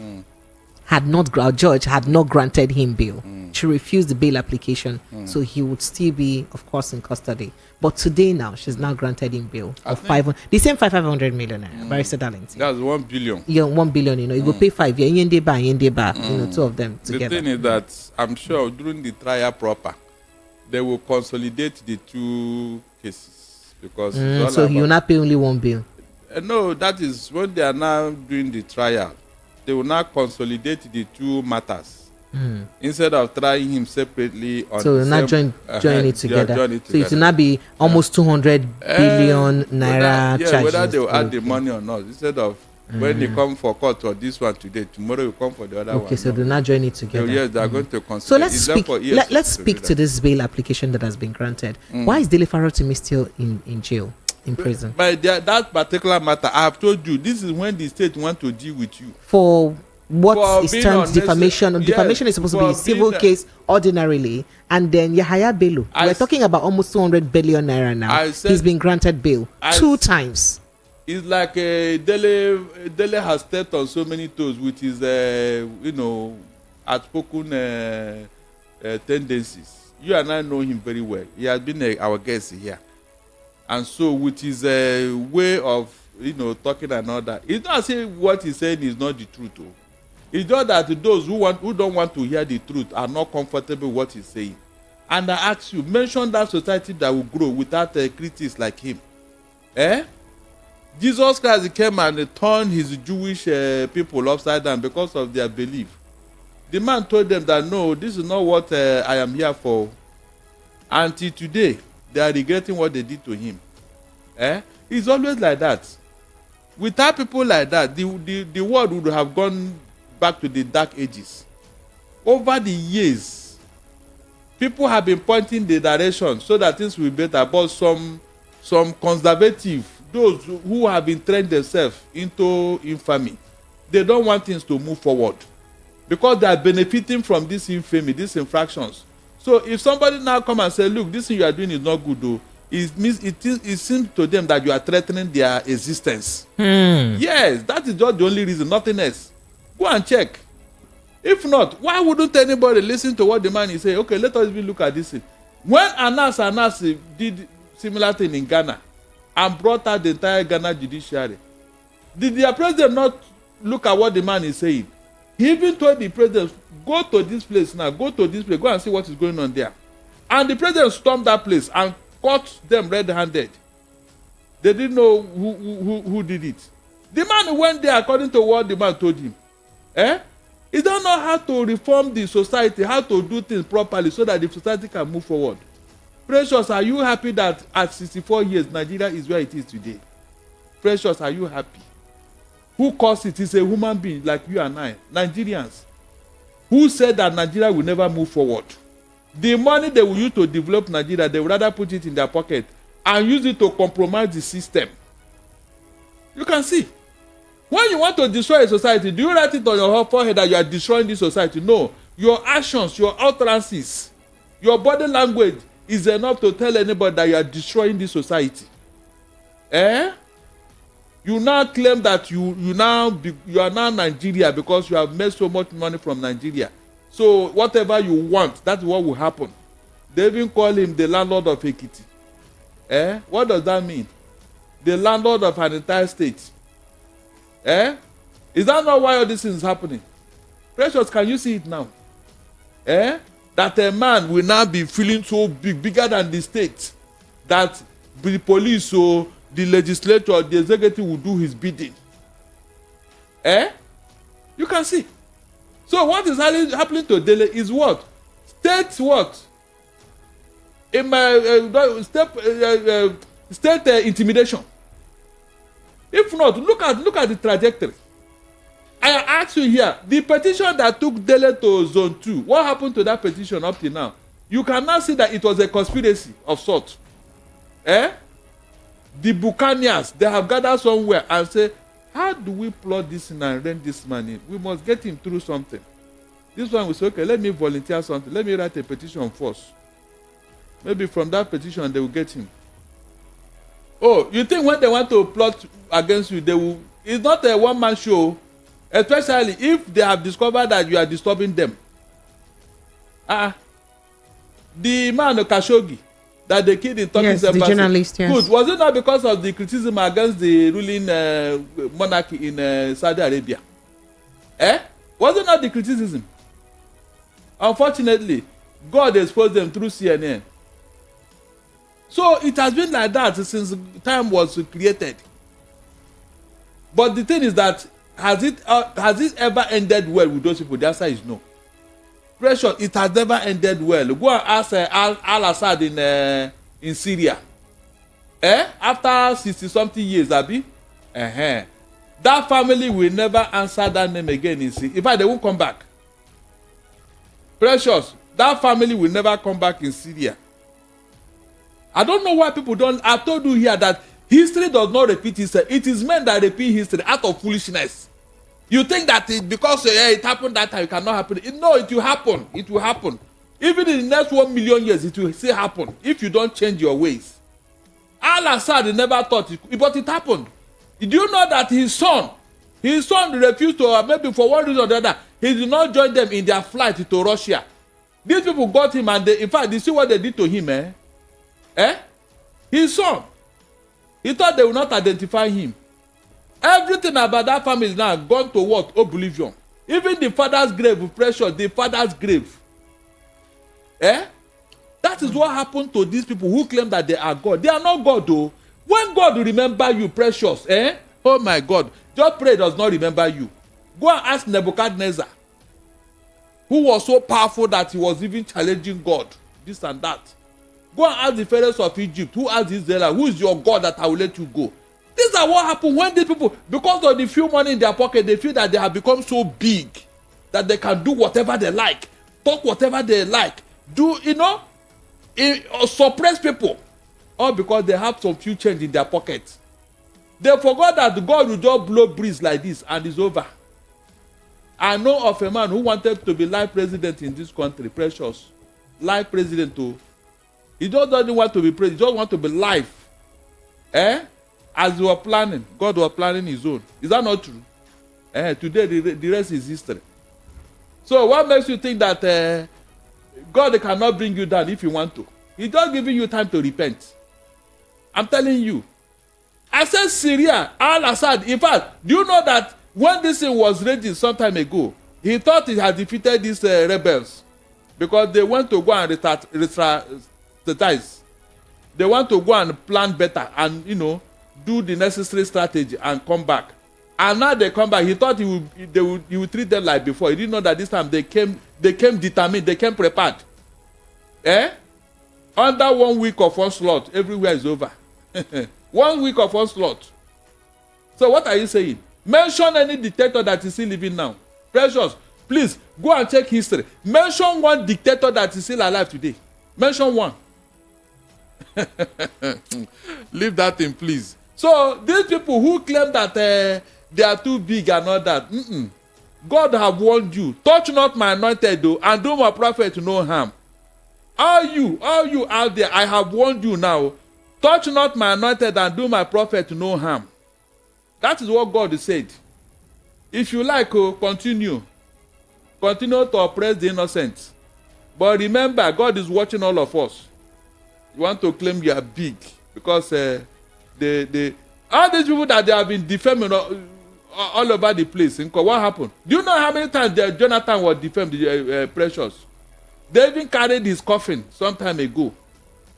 judge had not granted him bail. She refused the bail application, so he would still be, of course, in custody. But today now, she's now granted him bail of 500 million naira. Barrister Darlington. That's 1 billion. Yeah, 1 billion. You go pay 5 years. Two of them together. The thing is that I'm sure during the trial proper, they will consolidate the two cases because so you will not pay only one bill. No, that is when they are now doing the trial. They will now consolidate the two matters instead of trying him separately. So we'll not join it together. So it will not be almost 200 billion naira charges. Whether they will add the money or not. Instead of when they come for court for this one today, tomorrow you come for the other one. Okay, so they'll not join it together. So yes, they are going to consider. So let's speak to this bail application that has been granted. Why is Dele Farotimi still in jail, in prison? But that particular matter, I have told you, this is when the state want to deal with you. For what is termed defamation. Defamation is supposed to be a civil case ordinarily, and then Yahaya Bello. We're talking about almost 200 billion naira now. He's been granted bail 2 times. It's like Dele has stepped on so many toes with his, outspoken tendencies. You and I know him very well. He has been our guest here, and so with his way of talking and all that, it's not saying what he's saying is not the truth. It's just that those who don't want to hear the truth are not comfortable with what he's saying. And I ask you, mention that society that will grow without critics like him. Jesus Christ came and turned his Jewish people upside down because of their belief. The man told them that no, this is not what I am here for. Until today, they are regretting what they did to him. It's always like that. Without people like that, the world would have gone back to the dark ages. Over the years, people have been pointing the direction so that things will be better. But some conservative, those who have entrenched themselves into infamy, they don't want things to move forward because they are benefiting from this infamy, these infractions. So if somebody now come and say, look, this thing you are doing is not good though, it seems to them that you are threatening their existence. Yes, that is just the only reason, nothing else. Go and check. If not, why wouldn't anybody listen to what the man is saying? Okay, let us even look at this thing. When Anas did similar thing in Ghana and brought out the entire Ghana judiciary, did their president not look at what the man is saying? He even told the president, go to this place now, go to this place, go and see what is going on there. And the president stormed that place and caught them red-handed. They didn't know who did it. The man went there according to what the man told him. He don't know how to reform the society, how to do things properly so that the society can move forward. Precious, are you happy that at 64 years, Nigeria is where it is today? Precious, are you happy? Who caused it? It's a human being like you and I, Nigerians. Who said that Nigeria will never move forward? The money they will use to develop Nigeria, they would rather put it in their pocket and use it to compromise the system. You can see. When you want to destroy a society, do you write it on your forehead that you are destroying this society? No. Your actions, your utterances, your body language is enough to tell anybody that you are destroying this society. You now claim that you are now Nigeria because you have made so much money from Nigeria. So whatever you want, that's what will happen. They even call him the landlord of Ekiti. What does that mean? The landlord of an entire state. Is that not why all this is happening? Precious, can you see it now? That a man will now be feeling so big, bigger than the state, that the police or the legislature, the executive will do his bidding. You can see. So what is happening to Dele is what? State what? In my state intimidation. If not, look at the trajectory. I ask you here, the petition that took Dele to Zone 2, what happened to that petition up till now? You can now see that it was a conspiracy of sorts. The Buccaneers, they have gathered somewhere and say, how do we plot this in and rent this money? We must get him through something. This one will say, okay, let me volunteer something. Let me write a petition first. Maybe from that petition, they will get him. Oh, you think when they want to plot against you, they will... It's not a one-man show, especially if they have discovered that you are disturbing them. The man Khashoggi that they killed in Turkey's embassy. The journalist, yes. Good. Was it not because of the criticism against the ruling monarchy in Saudi Arabia? Was it not the criticism? Unfortunately, God exposed them through CNN. So it has been like that since time was created. But the thing is that has it ever ended well with those people? The answer is no. Pressure, it has never ended well. Go and ask Al-Assad in Syria. After 60-something years, Abi, that family will never answer that name again in Syria. In fact, they won't come back. Precious, that family will never come back in Syria. I don't know why people don't. I told you here that history does not repeat itself. It is men that repeat history out of foolishness. You think that because it happened that time, it cannot happen. No, it will happen. It will happen. Even in the next 1 million years, it will still happen if you don't change your ways. Al-Assad never thought it, but it happened. Did you know that his son refused to, maybe for one reason or the other, he did not join them in their flight to Russia. These people got him and in fact, you see what they did to him, His son. He thought they would not identify him. Everything about that family is now gone to what? Oblivion. Even the father's grave, pressure, the father's grave. That is what happened to these people who claim that they are God. They are not God though. When God will remember you, precious, oh my God, just pray does not remember you. Go and ask Nebuchadnezzar, who was so powerful that he was even challenging God, this and that. Go and ask the pharaohs of Egypt, who asked Israel, who is your God that I will let you go? These are what happened when these people, because of the few money in their pocket, they feel that they have become so big that they can do whatever they like, talk whatever they like, do, suppress people, all because they have some few change in their pockets. They forgot that God will just blow breeze like this and it's over. I know of a man who wanted to be life president in this country, precious. Life president too. He just doesn't want to be president, he just want to be life. As we were planning, God was planning his own. Is that not true? Today, the rest is history. So what makes you think that God cannot bring you down if you want to? He's just giving you time to repent. I'm telling you. I said Syria, Al-Assad. In fact, do you know that when this thing was raging some time ago, he thought he had defeated these rebels because they went to go and strategize. They want to go and plan better and, do the necessary strategy and come back. And now they come back. He thought he would treat them like before. He didn't know that this time they came determined, they came prepared. Under 1 week of onslaught, everywhere is over. 1 week of onslaught. So what are you saying? Mention any dictator that is still living now. Precious, please go and check history. Mention one dictator that is still alive today. Mention one. Leave that in, please. So these people who claim that they are too big and all that, God have warned you. Touch not my anointed though, and do my prophet no harm. All you out there, I have warned you now. Touch not my anointed and do my prophet no harm. That is what God said. If you like, continue to oppress the innocent. But remember, God is watching all of us. You want to claim you are big because all these people that they have been defaming all over the place. What happened? Do you know how many times Jonathan was defamed? Precious. They even carried his coffin some time ago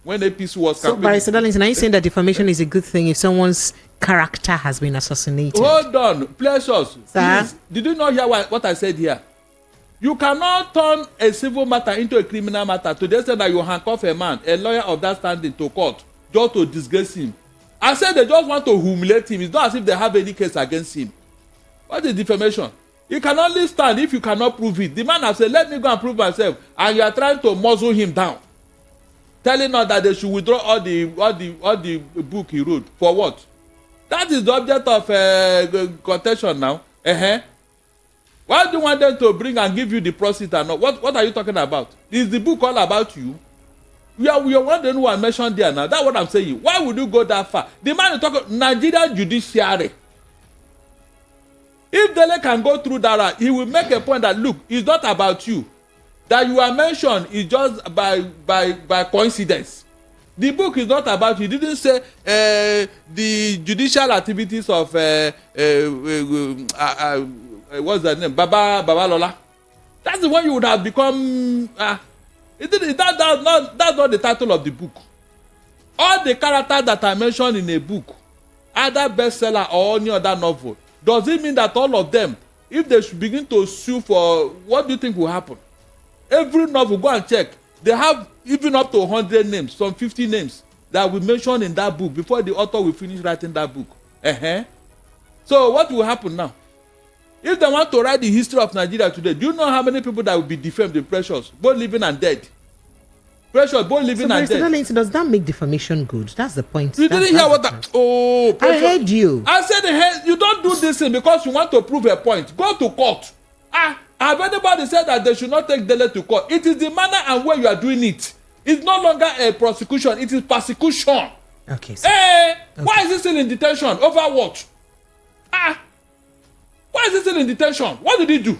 when APC was. So, Barrister Darlington, are you saying that defamation is a good thing if someone's character has been assassinated? Hold on, Precious. Please, did you not hear what I said here? You cannot turn a civil matter into a criminal matter to the extent that you handcuff a man, a lawyer of that standing, to court just to disgrace him. I said they just want to humiliate him. It's not as if they have any case against him. What is defamation? He can only stand if you cannot prove it. The man has said, let me go and prove myself. And you are trying to muzzle him down. Telling us that they should withdraw all the book he wrote. For what? That is the object of contention now. Why do you want them to bring and give you the proceeds and not? What are you talking about? Is the book all about you? We are wondering who I mentioned there now. That's what I'm saying. Why would you go that far? The man is talking Nigerian judiciary. If Dele can go through that, he will make a point that look, it's not about you. That you are mentioned is just by coincidence. The book is not about you. He didn't say the judicial activities of what's that name? Baba Lola. That's the one you would have become. That's not the title of the book. All the characters that are mentioned in a book, either bestseller or any other novel, does it mean that all of them, if they should begin to sue for, what do you think will happen? Every novel, go and check. They have even up to 100 names, some 50 names that we mentioned in that book before the author will finish writing that book. So what will happen now? If they want to write the history of Nigeria today, do you know how many people that will be defamed in Precious, both living and dead? Precious, both living and dead. Darlington, does that make defamation good? That's the point. You didn't hear what that. Oh, Precious. I heard you. I said you don't do this thing because you want to prove a point. Go to court. Have anybody said that they should not take Dele to court? It is the manner and way you are doing it. It's no longer a prosecution. It is persecution. Okay. Why is he still in detention? Over what? Why is he still in detention? What did he do?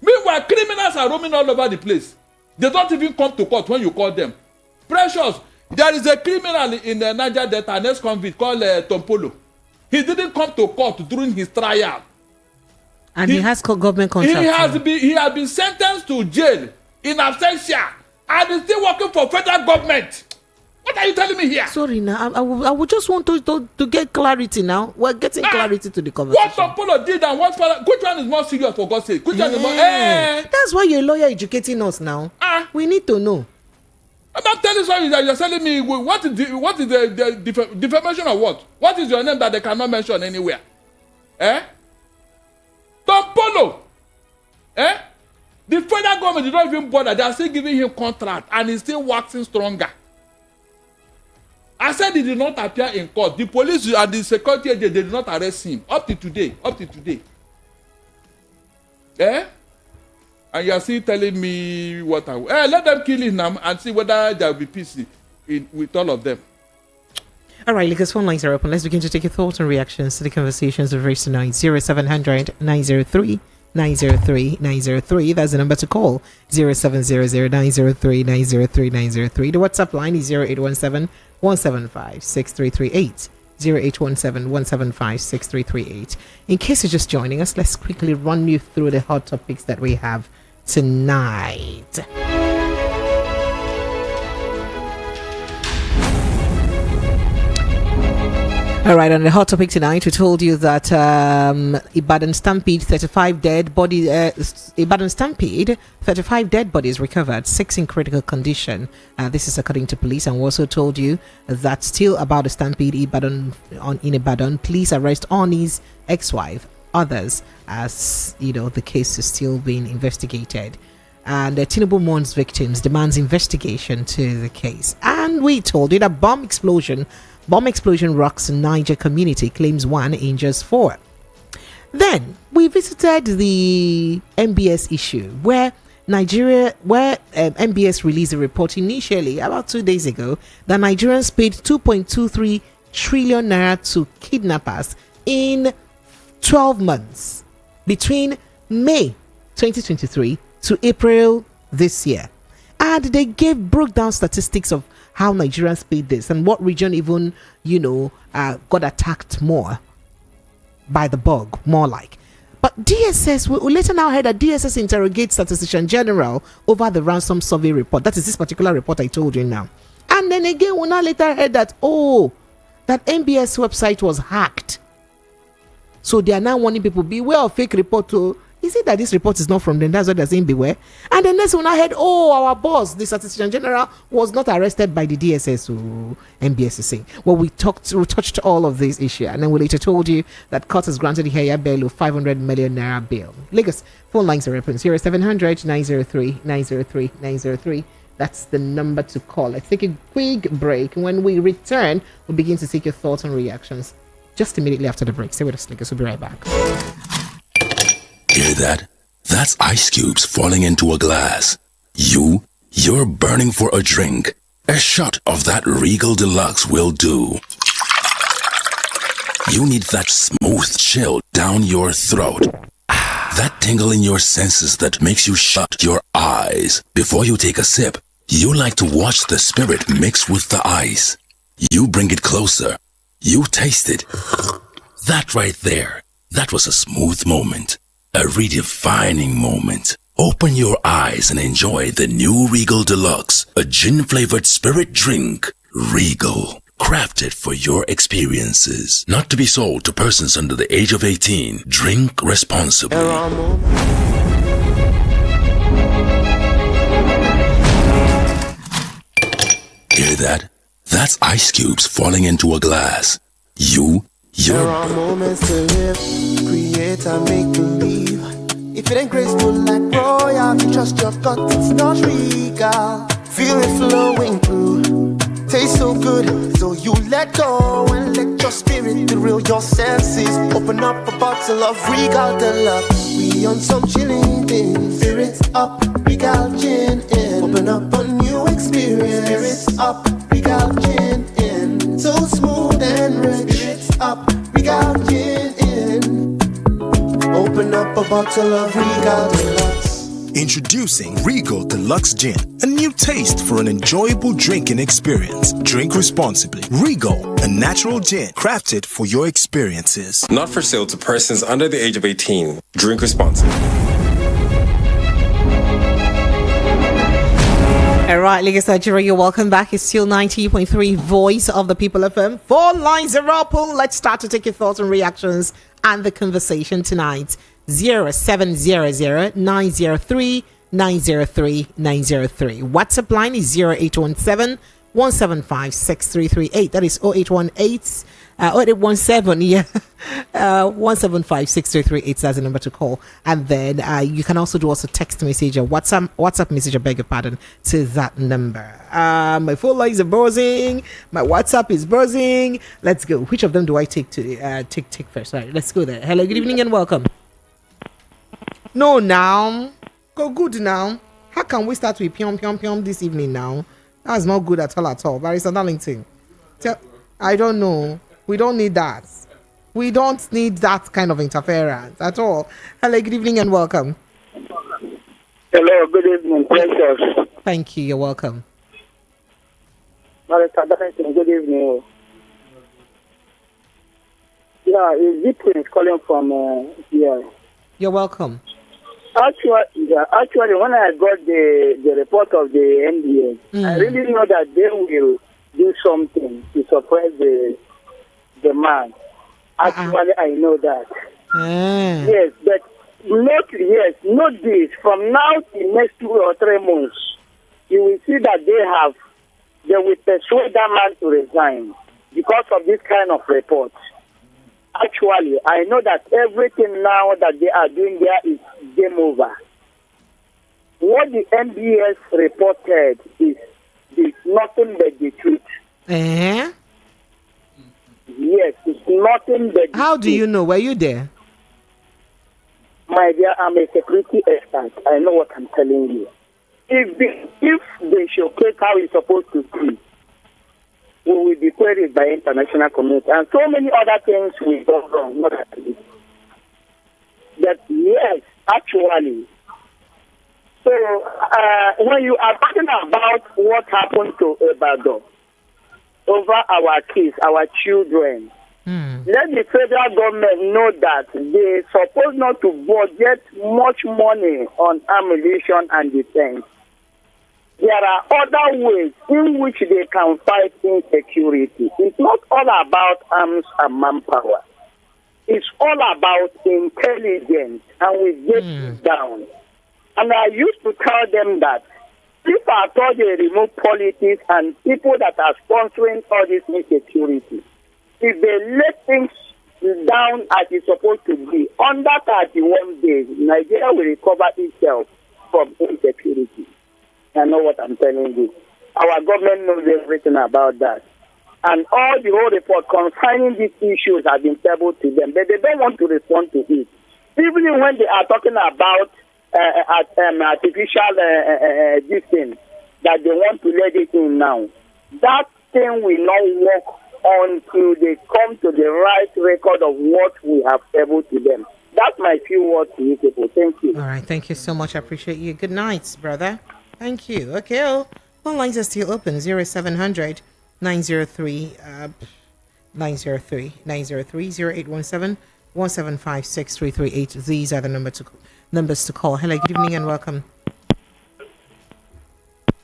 Meanwhile, criminals are roaming all over the place. They don't even come to court when you call them. Precious, there is a criminal in the Niger Delta, an ex-convict called Tompolo. He didn't come to court during his trial. And he has government contract. He has been sentenced to jail in absentia and is still working for federal government. What are you telling me here? Sorry, now I would just want to get clarity now. We're getting clarity to the conversation. What Tompolo did and which one is more serious, for God's sake? Which one is more? That's why you're a lawyer educating us now. We need to know. I'm not telling you that you're telling me what is the defamation of what? What is your name that they cannot mention anywhere? Tompolo. The federal government did not even bother. They are still giving him contract and he's still waxing stronger. I said he did not appear in court. The police and the security agent, they did not arrest him up to today. And you are still telling me what let them kill him now and see whether there will be peace with all of them. All right, because phone lines are open. Let's begin to take your thoughts and reactions to the conversations of race tonight. 0700 903 903 903. That's the number to call. 0700 903 903 903. The WhatsApp line is 0817 175 6338. 0817 175 6338. In case you're just joining us, let's quickly run you through the hot topics that we have tonight. All right, on the hot topic tonight, we told you that Ibadan Stampede, 35 dead bodies. Ibadan Stampede, 35 dead bodies recovered, 6 in critical condition. This is according to police, and we also told you that still about the Stampede in Ibadan, police arrest Oni's ex-wife, others, as you know, the case is still being investigated. And Tinubu mourns victims, demands investigation to the case. And we told you that bomb explosion rocks Niger community, claims 1, injures 4. Then we visited the NBS issue where NBS released a report initially about 2 days ago that Nigerians paid 2.23 trillion naira to kidnappers in 12 months between May 2023 to April this year. And they broke down statistics of how Nigerians paid this and what region even, got attacked more by the bug, more like. But DSS, we later now heard that DSS interrogates Statistician General over the ransom survey report. That is this particular report I told you now. And then again, we now later heard that, that NBS website was hacked. So they are now warning people, beware of fake report. Is it that this report is not from them? That's what they're saying, beware. And the next one I heard, our boss, the Statistician General, was not arrested by the DSS or NBS is saying. Well, we touched all of this issue, and then we later told you that court has granted the Heya bail of 500 million naira bail. Lagos, phone lines are open. 0700 903 903 903. That's the number to call. Let's take a quick break. When we return, we'll begin to take your thoughts and reactions just immediately after the break. Stay with us, Lagos. We'll be right back. Hear that? That's ice cubes falling into a glass. You're burning for a drink. A shot of that Regal Deluxe will do. You need that smooth chill down your throat. That tingle in your senses that makes you shut your eyes. Before you take a sip, you like to watch the spirit mix with the ice. You bring it closer. You taste it. That right there, that was a smooth moment. A redefining moment. Open your eyes and enjoy the new Regal Deluxe, a gin-flavored spirit drink. Regal, crafted for your experiences. Not to be sold to persons under the age of 18. Drink responsibly. Hear that? That's ice cubes falling into a glass. There are moments to live, create and make believe. If it ain't graceful like royalty, trust your gut, it's not regal. Feel it flowing through, taste so good, so you let go and let your spirit thrill your senses. Open up a bottle of Regal Deluxe. We on some chilling things. Spirits up, Regal Gin in. Open up a new experience. Spirits up, Regal Gin in. So smooth and rich. Spirits up, Regal Gin in. Open up a bottle of Regal Deluxe. Introducing Regal Deluxe Gin, a new taste for an enjoyable drinking experience. Drink responsibly. Regal, a natural gin crafted for your experiences. Not for sale to persons under the age of 18. Drink responsibly. All right, Lagos, Nigeria, you're welcome back. It's still 90.3 Voice of the People FM. Phone lines are open. Let's start to take your thoughts and reactions and the conversation tonight. 0700 903 903 903. WhatsApp line is 0817 175 6338. That is 0818 0817 175 6338. That's the number to call. And then you can also do also text message or WhatsApp message, I beg your pardon, to that number. My phone lines are buzzing. My WhatsApp is buzzing. Let's go. Which of them do I take to take first? All right, let's go there. Hello, good evening and welcome. No, now. Go good now. How can we start with pium this evening now? That's not good at all. Barrister Darlington. I don't know. We don't need that. We don't need that kind of interference at all. Hello, good evening and welcome. Hello, good evening. Precious. Thank you. You're welcome. Barrister Darlington, good evening. Yeah, it's Ziprin calling from here. You're welcome. Actually, when I got the report of the NBS, I really know that they will do something to suppress the man. Actually, I know that. Yes, but note this. From now to next 2 or 3 months, you will see that they will persuade that man to resign because of this kind of report. Actually, I know that everything now that they are doing there is game over. What the NBS reported is nothing but the truth. Uh-huh. Yes, it's nothing but How do you know? Were you there? My dear, I'm a security expert. I know what I'm telling you. If they showcase how it's supposed to be, we will be queried by international community and so many other things will go wrong. Not actually. That yes, actually. So when you are talking about what happened to Ibadan over our kids, our children, let the federal government know that they supposed not to budget much money on ammunition and defense. There are other ways in which they can fight insecurity. It's not all about arms and manpower. It's all about intelligence, and we get it down. And I used to tell them that if I thought they remove politics and people that are sponsoring all this insecurity, if they let things down as it's supposed to be, under 31 days, Nigeria will recover itself from insecurity. I know what I'm telling you. Our government knows everything about that. And all the whole report concerning these issues have been tabled to them, but they don't want to respond to it. Even when they are talking about artificial this thing, that they want to let it in now, that thing will not work until they come to the right record of what we have tabled to them. That's my few words to you people. Thank you. All right. Thank you so much. I appreciate you. Good night, brother. Thank you. Okay. Phone lines are still open. 0700 903 903 903 0817 175 6338. These are the numbers to call. Hello. Good evening and welcome.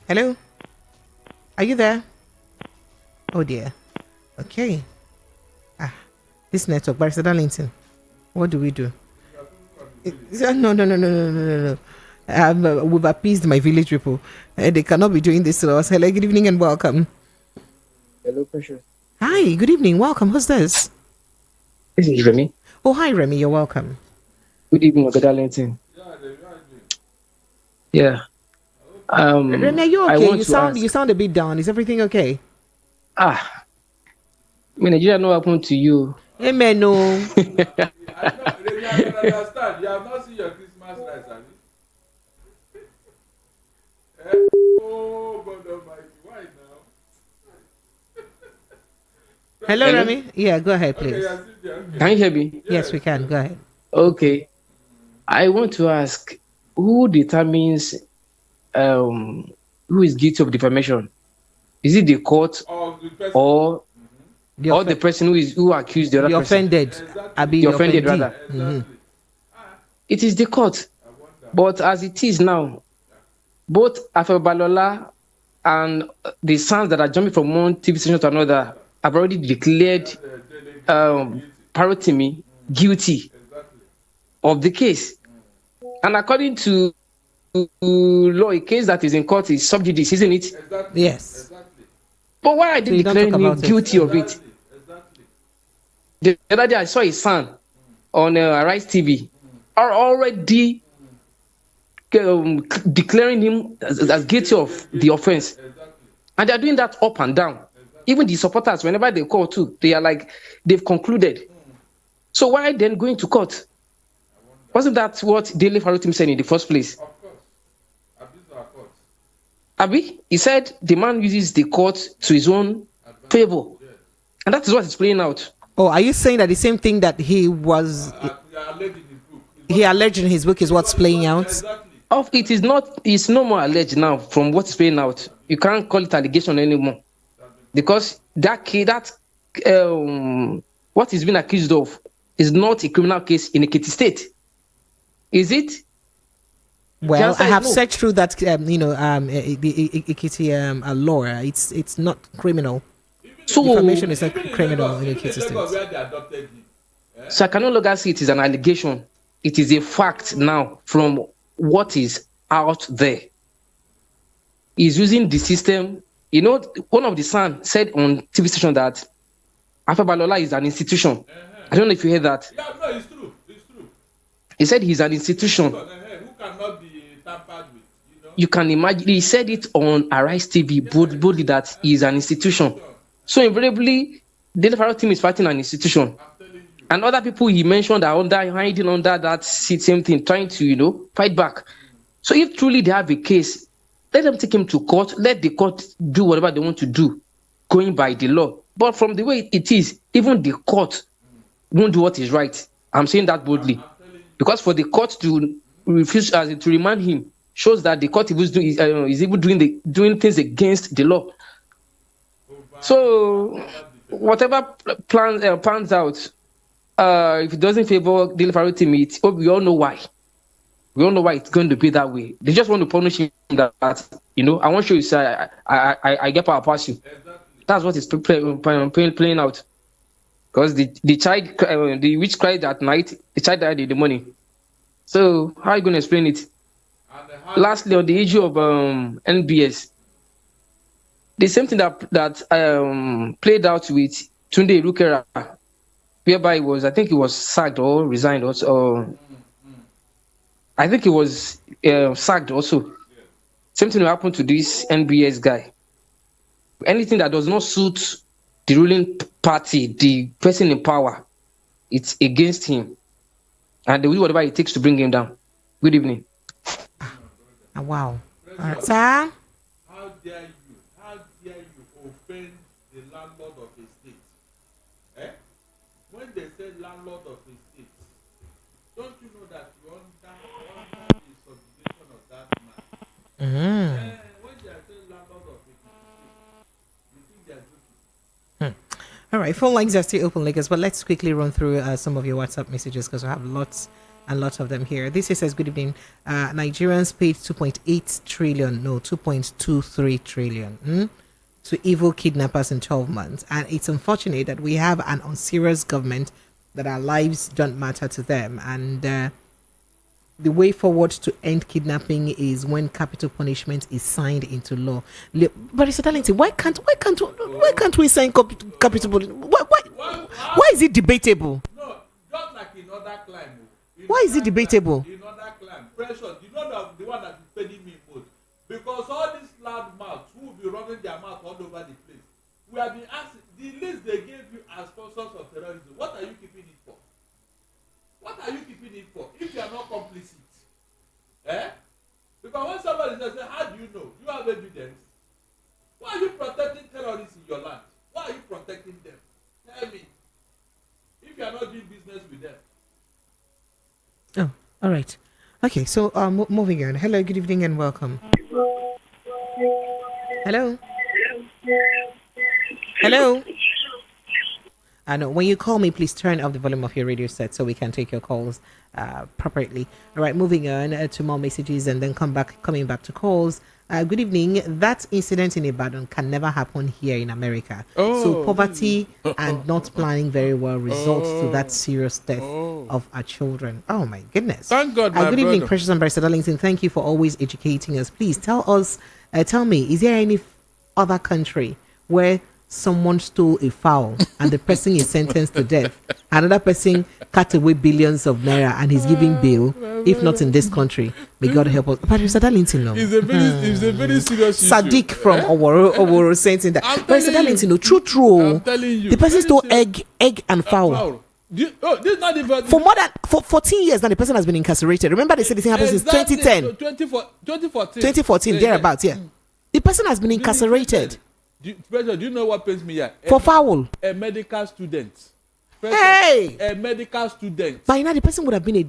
Hello. Are you there? Oh dear. Okay. This network, Barrister Darlington. What do we do? No. We've appeased my village people. They cannot be doing this to us. Hello, good evening and welcome. Hello, Precious. Hi, good evening. Welcome. Who's this? This is Remy. Oh, hi, Remy. You're welcome. Good evening, Oga Darlington. Yeah. Remy, are you okay? You sound a bit down. Is everything okay? Nigeria no happen to you. Amen. No. I can understand. You have not seen your Christmas lights, have you? Oh, God Almighty. Why now? Hello, Remy. Yeah, go ahead, please. Okay. Can you hear me? Yes, we can. Go ahead. Okay. I want to ask, who determines who is guilty of defamation? Is it the court or the person who accused the other person? Offended. Exactly. The offended, rather. Mm-hmm. It is the court. But as it is now, both Afebalola and the sons that are jumping from one TV station to another have already declared Parotimi guilty of the case. And according to law, a case that is in court is sub judice, isn't it? Exactly. Yes. But why are they declaring him guilty of it? The other day I saw his son on Arise TV are already declaring him as guilty of the offense. And they're doing that up and down. Even the supporters, whenever they call too, they are like, they've concluded. So why then going to court? Wasn't that what Dele Farutim said in the first place? Of course. Abuse our courts. Abi, he said the man uses the court to his own favor. And that is what is playing out. Oh, are you saying that the same thing that he was he alleged in his book is what's playing out? Exactly. It is not. It's no more alleged now from what's playing out. You can't call it allegation anymore, because that what he's been accused of is not a criminal case in Ekiti State. Is it? Well, I have searched through that. The Ekiti law. It's not criminal. So defamation is not criminal in Ekiti State. So I can no longer see it is an allegation. It is a fact now from what is out there. He's using the system. You know, one of the sons said on TV station that Afebalola is an institution. I don't know if you heard that. Yeah, no, it's true. It's true. He said he's an institution. Who cannot be tampered with, you know? You can imagine. He said it on Arise TV boldly that he is an institution. So invariably, the Faro team is fighting an institution. And other people he mentioned are hiding under that same thing, trying to, fight back. So if truly they have a case, let them take him to court. Let the court do whatever they want to do, going by the law. But from the way it is, even the court won't do what is right. I'm saying that boldly. Because for the court to refuse to remand him shows that the court is even doing things against the law. So whatever pans out, if it doesn't favor the Farotimit, we all know why. We all know why it's going to be that way. They just want to punish him that I want you to say I get power past you. That's what is playing out. because the child, the witch cried at night, the child died in the morning. So how are you going to explain it? Lastly, on the issue of NBS, the same thing that played out with Tunde Irukera, whereby I think he was sacked or resigned also. I think he was sacked also. Same thing will happen to this NBS guy. Anything that does not suit the ruling party, the person in power, it's against him. And they will do whatever it takes to bring him down. Good evening. Wow. Sir? How dare you offend the landlord of a state? When they say landlord of a state, don't you know that you're under the subjugation of that man? When they are saying landlord of a state, you think they are joking? All right, phone lines are still open, Lakers, but let's quickly run through some of your WhatsApp messages because we have lots and lots of them here. This says, good evening. Nigerians paid 2.23 trillion to evil kidnappers in 12 months. And it's unfortunate that we have an unserious government that our lives don't matter to them. And the way forward to end kidnapping is when capital punishment is signed into law. But it's Darlington, why can't we sign capital punishment? Why is it debatable? No, just like in other climes. Why is it debatable? In other climes, precious. You know the one that is paying me most. Because all these loud mouths who will be running their mouth all over the place. We have been asking the list they gave you as sponsors of terrorism. What are you keeping it for? What are you keeping it for? If you are not complicit, Because when somebody says, "How do you know? You have evidence." Why are you protecting terrorists in your land? Why are you protecting them? Tell me. If you are not doing business with them. Oh, all right. Okay, so moving on. Hello, good evening and welcome. Hello. Hello. I know when you call me, please turn off the volume of your radio set so we can take your calls properly. All right, moving on to more messages and then coming back to calls. Good evening. That incident in Ibadan can never happen here in America. So poverty and not planning very well results to that serious death of our children. Oh my goodness. Thank God, my good evening, brother. Precious and Barrister Darlington. Thank you for always educating us. Please tell me, is there any other country where someone stole a fowl and the person is sentenced to death, another person cut away billions of naira and he's giving bail? If not in this country, may God help us. But Mr. Darlington, no. It's a very serious issue. Sadiq from Oworo sent in that. But Mr. Darlington, no, true. I'm telling you. The person stole egg and fowl. This is not even For more than 14 years now, the person has been incarcerated. Remember, they said this thing happened since 2010. 2014, thereabouts, yeah. The person has been incarcerated. Do you know what pains me here? For foul. A medical student. Hey! A medical student. By now, the person would have been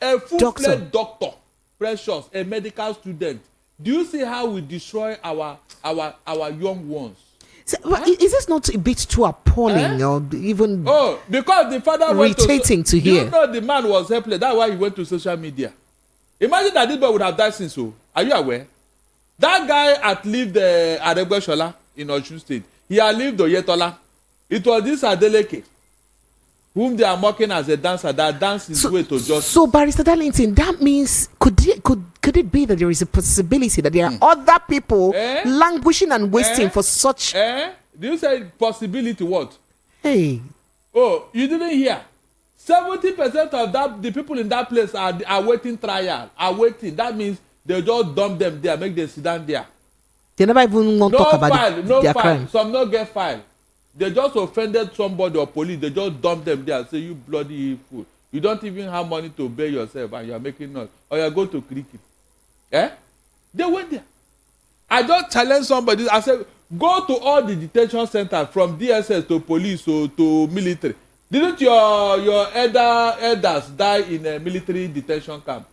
a full-fledged doctor. Precious. A medical student. Do you see how we destroy our young ones? So, is this not a bit too appalling or even? Oh, because the father irritating to hear. You know the man was helpless. That's why he went to social media. Imagine that this boy would have died since. So, are you aware? That guy had lived Adegbeshola in Osun State. He had lived Oyetola. It was this Adeleke whom they are mocking as a dancer that danced his way to justice. So, Barrister Darlington, that means could it be that there is a possibility that there are other people languishing and wasting for such? Do you say possibility what? Hey. Oh, you didn't hear. 70% of the people in that place are waiting trial. Are waiting. That means they just dump them there, make them sit down there. They never even want to talk about their crime. Some no get file. They just offended somebody or police. They just dump them there and say, "You bloody fool. You don't even have money to bail yourself and you are making noise. Or you are going to cricket." They went there. I just challenge somebody. I said, go to all the detention centers from DSS to police or to military. Didn't your elders die in a military detention camp?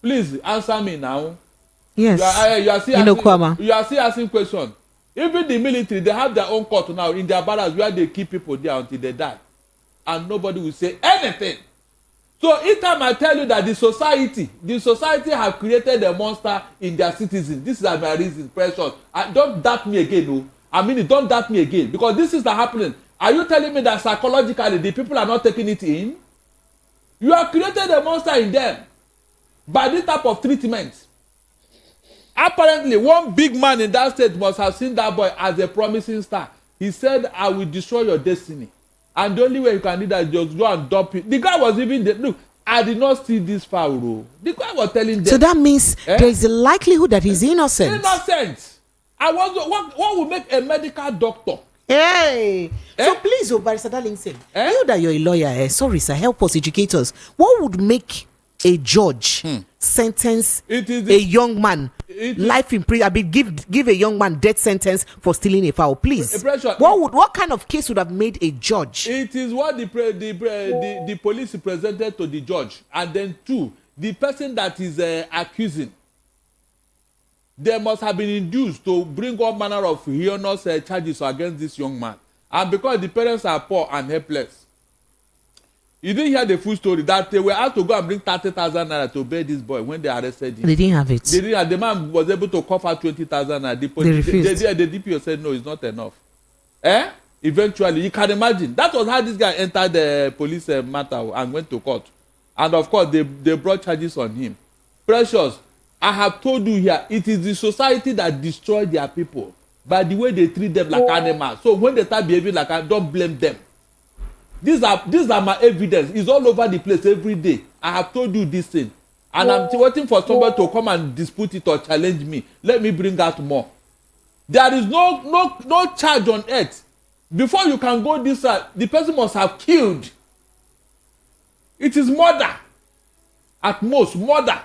Please answer me now. Yes. You are still asking questions. Even the military, they have their own court now in their barracks where they keep people there until they die. And nobody will say anything. So each time I tell you that the society have created a monster in their citizens. This is my reason, precious. Don't doubt me again, no. I mean, don't doubt me again. Because this is happening. Are you telling me that psychologically the people are not taking it in? You have created a monster in them by this type of treatment. Apparently, one big man in that state must have seen that boy as a promising star. He said, I will destroy your destiny. And the only way you can do that is just go and dump it. The guy was even there. Look, I did not see this far, bro. The guy was telling them. So that means there is a likelihood that he's innocent. Innocent. What would make a medical doctor? Hey. So please, Barrister Darlington, you that you're a lawyer, sorry sir, help us, educate us. What would make a judge sentence a young man life in prison? I mean, give a young man death sentence for stealing a fowl, please. What kind of case would have made a judge? It is what the police presented to the judge, and then two, the person that is accusing, they must have been induced to bring all manner of heinous charges against this young man, and because the parents are poor and helpless. You didn't hear the full story that they were asked to go and bring 30,000 naira to bail this boy when they arrested him. They didn't have it. They didn't have, the man was able to cough out 20,000 naira. They refused. The DPO said no, it's not enough. Eventually, you can imagine. That was how this guy entered the police matter and went to court. And of course, they brought charges on him. Precious, I have told you here, it is the society that destroyed their people by the way they treat them like animals. So when they start behaving like animals, don't blame them. These are my evidence. It's all over the place every day. I have told you this thing. And I'm waiting for somebody to come and dispute it or challenge me. Let me bring out more. There is no charge on earth. Before you can go this side, the person must have killed. It is murder. At most, murder.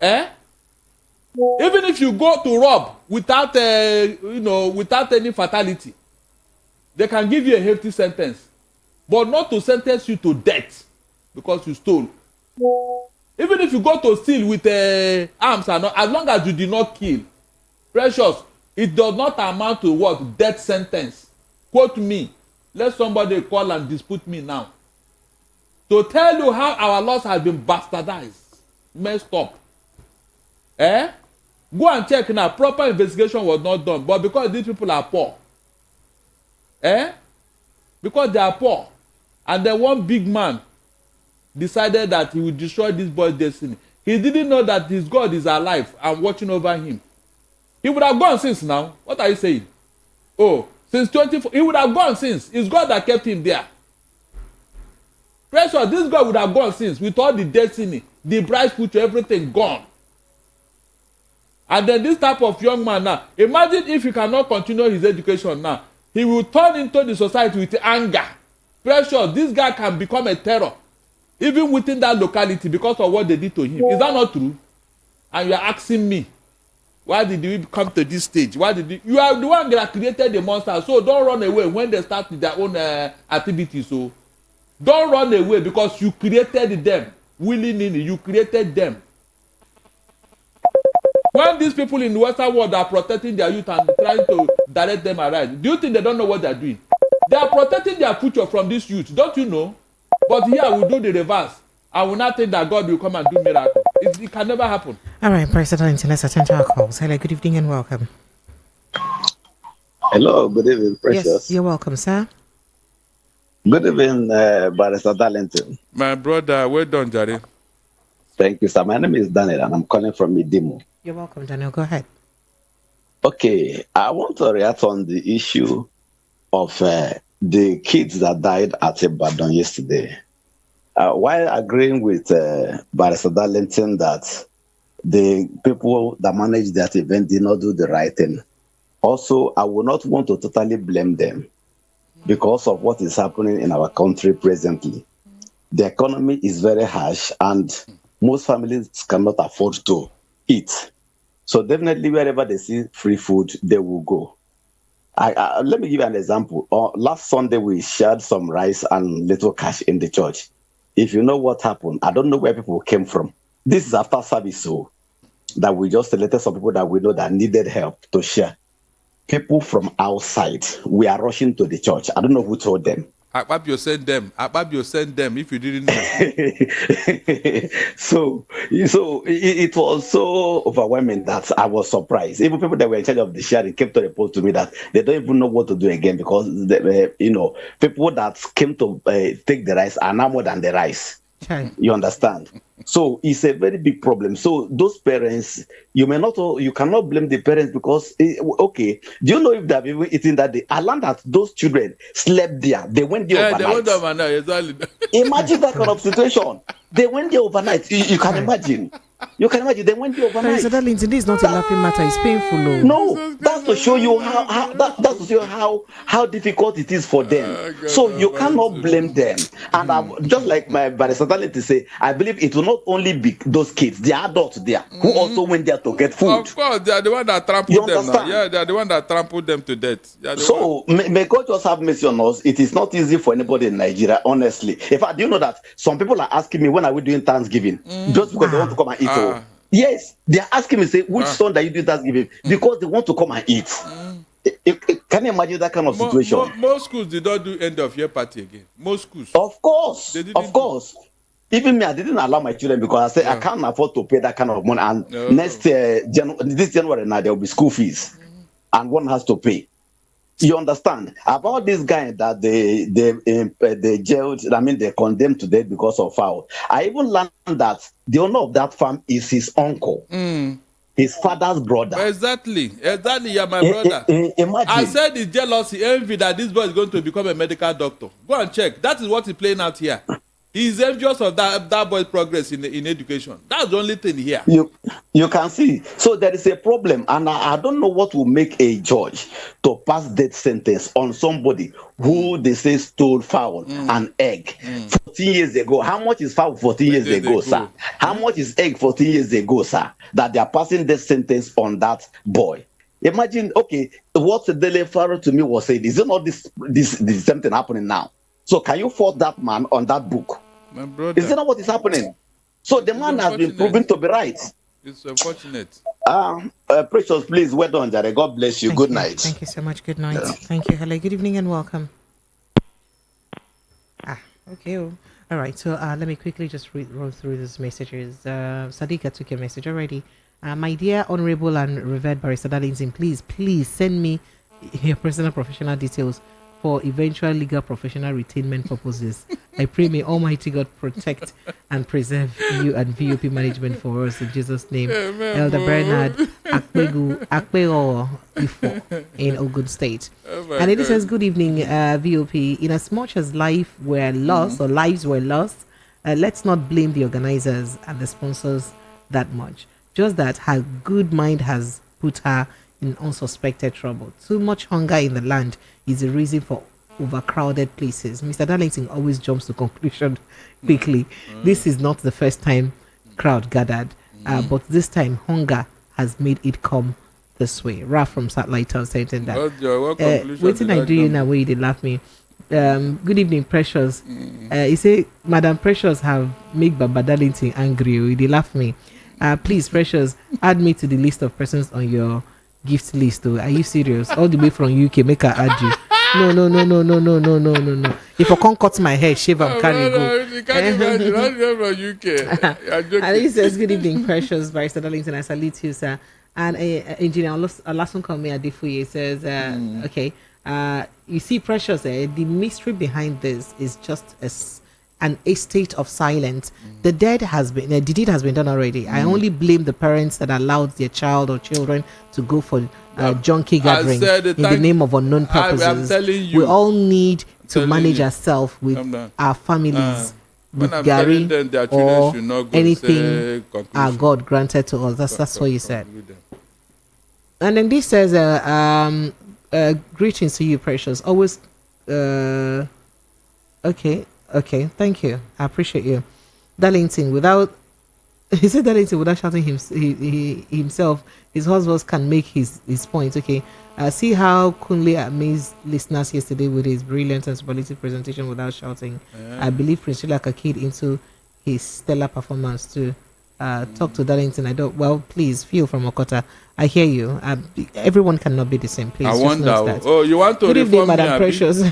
Even if you go to rob without any fatality, they can give you a hefty sentence, but not to sentence you to death because you stole. Even if you go to steal with arms, and as long as you did not kill, Precious, it does not amount to what? Death sentence. Quote me. Let somebody call and dispute me now. To tell you how our laws have been bastardized, messed up. Go and check now. Proper investigation was not done, but because these people are poor. Because they are poor, and then one big man decided that he would destroy this boy's destiny. He didn't know that his God is alive and watching over him. He would have gone since now. What are you saying? Oh, since 24, he would have gone since. It's God that kept him there. Pressure, this guy would have gone since with all the destiny, the bright future, everything gone. And then this type of young man now, imagine if he cannot continue his education now. He will turn into the society with anger. Precious, this guy can become a terror, even within that locality because of what they did to him. Is that not true? And you are asking me, why did we come to this stage? You are the one that created the monster, so don't run away when they start with their own activities. So don't run away because you created them. Willingly, you created them. When these people in the Western world are protecting their youth and trying to direct them aright, do you think they don't know what they're doing? They are protecting their future from this youth, don't you know? But here we do the reverse. I will not think that God will come and do miracles. It can never happen. All right, President, let's attend to our calls. Hello, good evening and welcome. Hello, good evening, Precious. Yes, you're welcome, sir. Good evening, Barrister Darlington. My brother, well done, Jerry. Thank you, sir. My name is Daniel, and I'm calling from Idimo. You're welcome, Daniel. Go ahead. Okay, I want to react on the issue of the kids that died at Ibadan yesterday. While agreeing with Barrister Darlington that the people that managed that event did not do the right thing, also, I would not want to totally blame them because of what is happening in our country presently. The economy is very harsh, and most families cannot afford to eat. So definitely wherever they see free food, they will go. Let me give you an example. Last Sunday, we shared some rice and little cash in the church. If you know what happened, I don't know where people came from. This is after service, so that we just selected some people that we know that needed help to share. People from outside, we are rushing to the church. I don't know who told them. Akpabio send them if you didn't know. So it was so overwhelming that I was surprised. Even people that were in charge of the sharing came to report to me that they don't even know what to do again because people that came to take the rice are now more than the rice. Okay. You understand? So it's a very big problem. So those parents, you cannot blame the parents because okay, do you know if they've even eaten that day? I learned that those children slept there. They went there overnight. They went overnight, exactly. Imagine that kind of situation. They went there overnight. You can imagine. You can imagine they went there overnight. So that Linton, this is not a laughing matter. It's painful. No, that's to show you that's to show how difficult it is for them. So you cannot blame them. And just like my barrister say, I believe it will not only be those kids, the adults there who also went there to get food. Of course, they are the one that trampled them. Now. Yeah, they are the one that trampled them to death. So may God just have mercy on us. It is not easy for anybody in Nigeria, honestly. In fact, do you know that some people are asking me when are we doing Thanksgiving just because they want to come and eat. Yes, they are asking me, say, which son that you do Thanksgiving? Because they want to come and eat. Can you imagine that kind of situation? Most schools did not do end of year party again. Most schools. Of course. Even me, I didn't allow my children because I said I can't afford to pay that kind of money. And this January now there will be school fees, and one has to pay. You understand about this guy that they jailed? I mean, they condemned to death because of foul. I even learned that the owner of that farm is his uncle, his father's brother. Exactly. You're my brother. Imagine. I said the jealousy, envy that this boy is going to become a medical doctor. Go and check. That is what he's playing out here. He's envious of that boy's progress in education. That's the only thing here. You can see. So there is a problem, and I don't know what will make a judge to pass death sentence on somebody who they say stole fowl and egg 14 years ago. How much is fowl 14 years ago, sir? How much is egg 14 years ago, sir? That they are passing death sentence on that boy. Imagine, okay, what the Dele Pharaoh to me was saying, is it not this same thing happening now? So can you fault that man on that book? My brother. Is that not what is happening? So the man has been proven to be right. It's unfortunate. Precious, please, well done, Jare. God bless you. Good night. Thank you so much. Good night. Yeah. Thank you. Hello. Good evening and welcome. Okay. All right. So let me quickly just run through these messages. Sadiqa took your message already. My dear Honorable and Revered Barrister Darlington, please send me your personal professional details for eventual legal professional retainment purposes. I pray may Almighty God protect and preserve you and VOP management for us in Jesus' name. Amen, Elder Bernard Akpego Ifo in Ogun State. And it says, good evening, VOP. In as much as life were lost or lives were lost, let's not blame the organizers and the sponsors that much. Just that her good mind has put her in unsuspected trouble. Too much hunger in the land is the reason for overcrowded places. Mr. Darlington always jumps to conclusion quickly. This is not the first time crowd gathered, but this time hunger has made it come this way. Raf from Satellite Town saying that. Waiting I do you now where they laugh me. Good evening, Precious. You say Madam Precious have made Baba Darlington angry. They laugh me. Please, Precious, add me to the list of persons on your gift list. Are you serious? All the way from UK, make her add you. No. If I can't cut my hair, shave and carry go. You can't imagine. I'm from UK. And he says, good evening, Precious Barrister Darlington. I salute you, sir. And engineer last one called me Adifuye says, okay, you see, Precious, the mystery behind this is just a state of silence. The deed has been done already. I only blame the parents that allowed their child or children to go for junkie gathering in the name of unknown purposes. I'm telling you, we all need to manage ourselves with our families, with Gary or anything our God granted to us. That's what you said. And then this says, greetings to you, Precious. Always, Okay, thank you. I appreciate you. Darlington, without shouting himself, his husbands can make his point. Okay. See how Kunle amazed listeners yesterday with his brilliant and superlative presentation without shouting. I believe Prince Chilaka keyed into his stellar performance to talk to Darlington. Please, feel from Okota. I hear you. Everyone cannot be the same. Please. I wonder. Oh, you want to good evening, Madam me, Precious.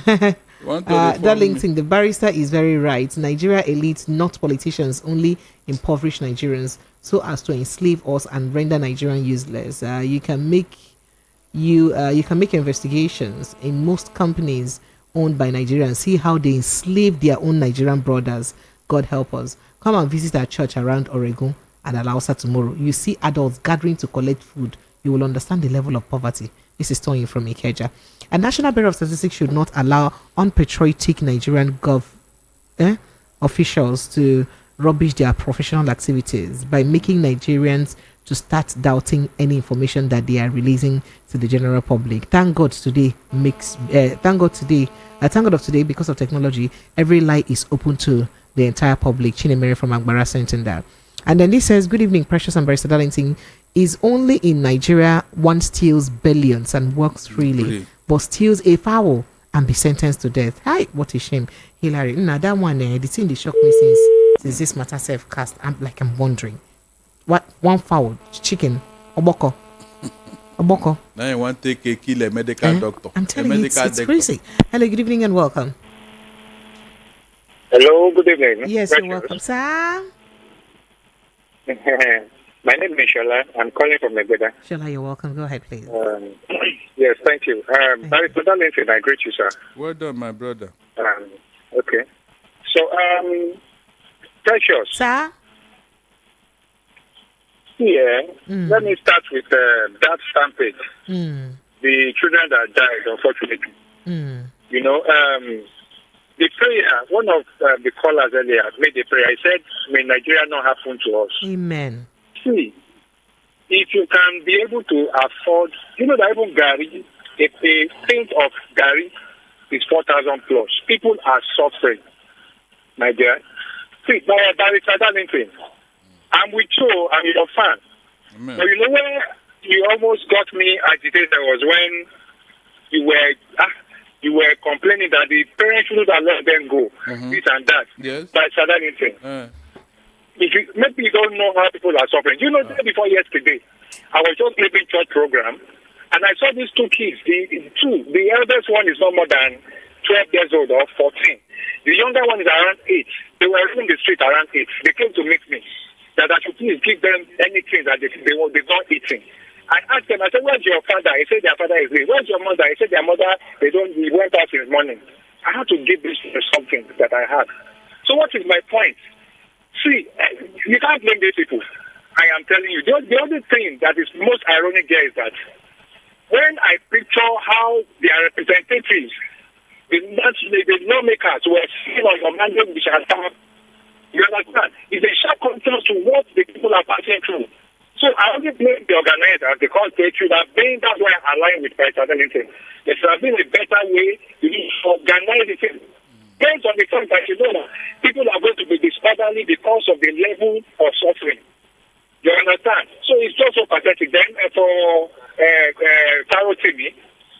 Darlington, the barrister is very right. Nigeria elite, not politicians, only impoverish Nigerians so as to enslave us and render Nigerian useless. You can make investigations in most companies owned by Nigerians. See how they enslave their own Nigerian brothers. God help us. Come and visit our church around Oregon and Alausa tomorrow. You see adults gathering to collect food. You will understand the level of poverty. This is Tony from Ikeja. A National Bureau of Statistics should not allow unpatriotic Nigerian officials to rubbish their professional activities by making Nigerians to start doubting any information that they are releasing to the general public. Thank God today, because of technology, every lie is open to the entire public. Chinemere from Agbara sent in that. And then this says, good evening, Precious and Barrister Darlington. Is only in Nigeria one steals billions and works freely, but steals a fowl and be sentenced to death. Hi, what a shame. Hillary, now that one, the thing that shocked me since this matter self-cast, I'm wondering. What, one fowl, chicken, oboko. Now you want to kill a medical doctor. I'm telling you, it's crazy. Hello, good evening and welcome. Hello, good evening. Yes, you're welcome, sir. My name is Shola. I'm calling from Megweda. Shola, you're welcome. Go ahead, please. Yes, thank you. Barrister Darlington, I greet you, sir. Well done, my brother. Okay. So, Precious. Sir? Yeah. Let me start with that stampede. The children that died, unfortunately. You know, the prayer, one of the callers earlier made a prayer. He said, may Nigeria not happen to us. Amen. See, if you can be able to afford, you know that even Gary, a pint of Gary is 4,000 plus. People are suffering, my dear. See, Barrister Darlington, I'm with you, I'm your fan. Amen. But you know where you almost got me agitated was when you were complaining that the parents should have let them go, this and that. Yes. Barrister Darlington. Maybe you don't know how people are suffering. You know, day before yesterday, I was just leaving church program, and I saw these two kids. The eldest one is not more than 12 years old or 14. The younger one is around 8. They were in the street around 8. They came to meet me that I should please give them anything that they've not eating. I asked them, I said, where's your father? He said their father is late. Where's your mother? He said their mother, he went out in the morning. I had to give this something that I had. So what is my point? See, you can't blame these people. I am telling you. The only thing that is most ironic here is that when I picture how their representatives, the lawmakers were seen on your mandate, which has come, you understand? It's a sharp contrast to what the people are passing through. So I only blame the organizers because they should have been, that's why I align with Barrister Darlington. There should have been a better way to organize the thing. Based on the fact that, you know, people are going to be disorderly because of the level of suffering. You understand? So it's just so pathetic. Then for Pharaoh Timmy,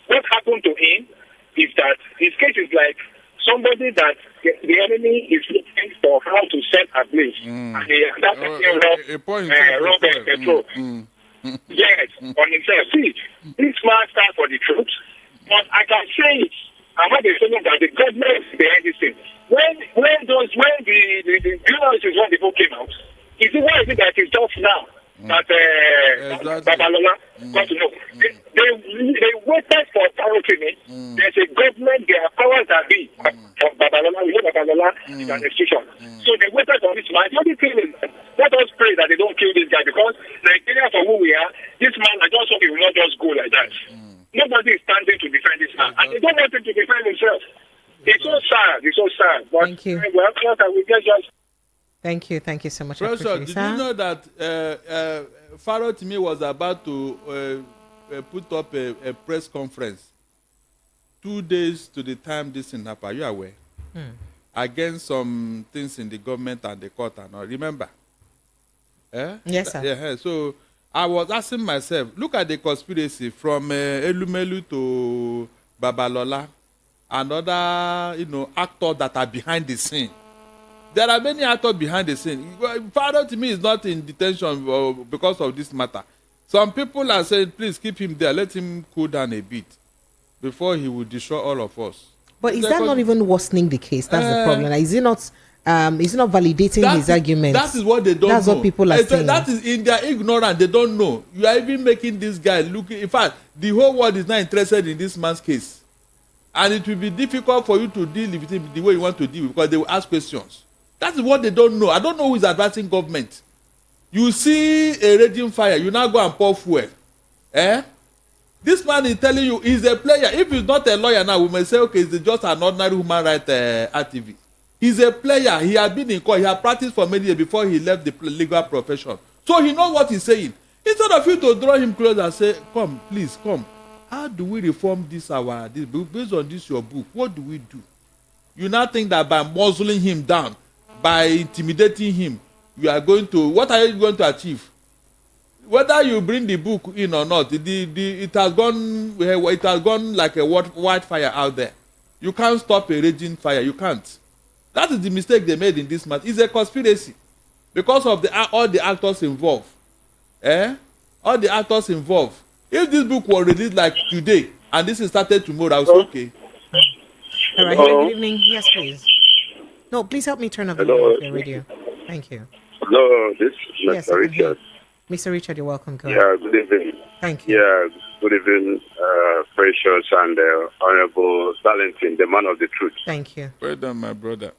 what happened to him is that his case is like somebody that the enemy is looking for how to set ablaze. And that's rob petrol. Yes, on himself. See, this man stands for the truth, but I can say it. I have a feeling that the government is behind this thing. When the people came out, is it why is it that it's just now that Babalola got to know? They waited for authority. There's a government, there are powers that be from Babalola. We know Babalola is an institution. So they waited for this man. The only thing is, let us pray that they don't kill this guy because Nigeria, for who we are, this man, I just hope he will not just go like that. Nobody is standing to defend this man, and they don't want him to defend himself. It's so sad. It's so sad. But thank you. Thank you so much. Professor, did you know that Pharaoh Timi was about to put up a press conference 2 days to the time this thing happened? Are you aware? Against some things in the government and the court and all. Remember? Yes, sir. Yeah. So I was asking myself, look at the conspiracy from Elumelu to Babalola and other, actors that are behind the scene. There are many actors behind the scene. Pharaoh to me is not in detention because of this matter. Some people are saying, please keep him there. Let him cool down a bit before he will destroy all of us. But is that not even worsening the case? That's the problem. Is it not? Is it not validating his argument? That is what they don't know. That's what people are saying. That is in their ignorance. They don't know. You are even making this guy look. In fact, the whole world is not interested in this man's case, and it will be difficult for you to deal with him the way you want to deal because they will ask questions. That is what they don't know. I don't know who is advancing government. You see a raging fire, you now go and pour fuel. This man is telling you he's a player. If he's not a lawyer now, we may say, okay, he's just an ordinary human rights activist. He's a player. He has been in court. He has practiced for many years before he left the legal profession. So he knows what he's saying. Instead of you to draw him close and say, come, please, come. How do we reform this based on this your book? What do we do? You now think that by muzzling him down, by intimidating him, you are going to, what are you going to achieve? Whether you bring the book in or not, it has gone like a wildfire out there. You can't stop a raging fire. You can't. That is the mistake they made in this matter. It's a conspiracy because of all the actors involved. All the actors involved. If this book was released like today and this is started tomorrow, I was okay. All right. Hello, good evening. Yes, please. No, please help me turn off the radio. Thank you. Hello, this is Mr. Richard. Mr. Richard, you're welcome. Go yeah, good evening. Thank you. Yeah, good evening, Precious and Honorable Valentin, the man of the truth. Thank you. Well done, my brother.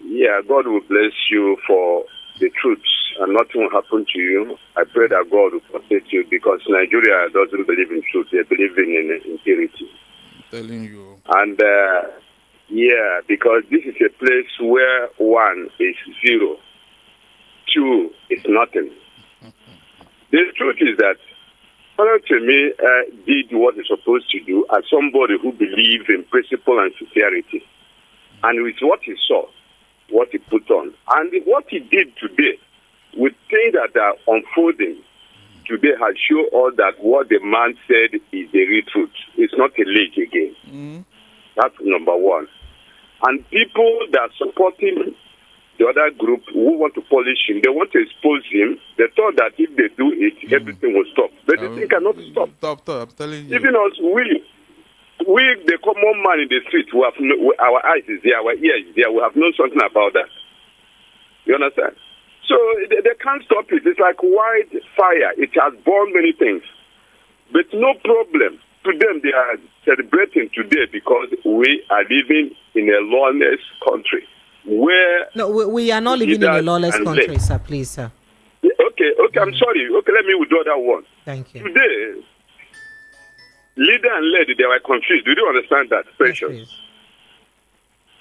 Yeah, God will bless you for the truth and nothing will happen to you. I pray that God will protect you because Nigeria doesn't believe in truth. They believe in integrity. I'm telling you. And yeah, because this is a place where 1 is 0, 2 is nothing. The truth is that Father Temi did what he's supposed to do as somebody who believes in principle and sincerity. And with what he saw, what he put on, and what he did today, with things that are unfolding today has shown us that what the man said is the real truth. It's not a lie again. That's number 1. And people that support him, the other group who want to polish him, they want to expose him. They thought that if they do it, everything will stop. But the thing cannot stop. Stop, I'm telling you. Even us, we, the common man in the street, who have our eyes is there, our ears is there, we have known something about that. You understand? So they can't stop it. It's like wildfire. It has burned many things. But no problem. To them, they are celebrating today because we are living in a lawless country. Where no, we are not living in a lawless country, sir. Please, sir. Okay, I'm sorry. Okay, let me withdraw that one. Thank you. Today, leader and lady, they were confused. Do you understand that, Precious? Yes,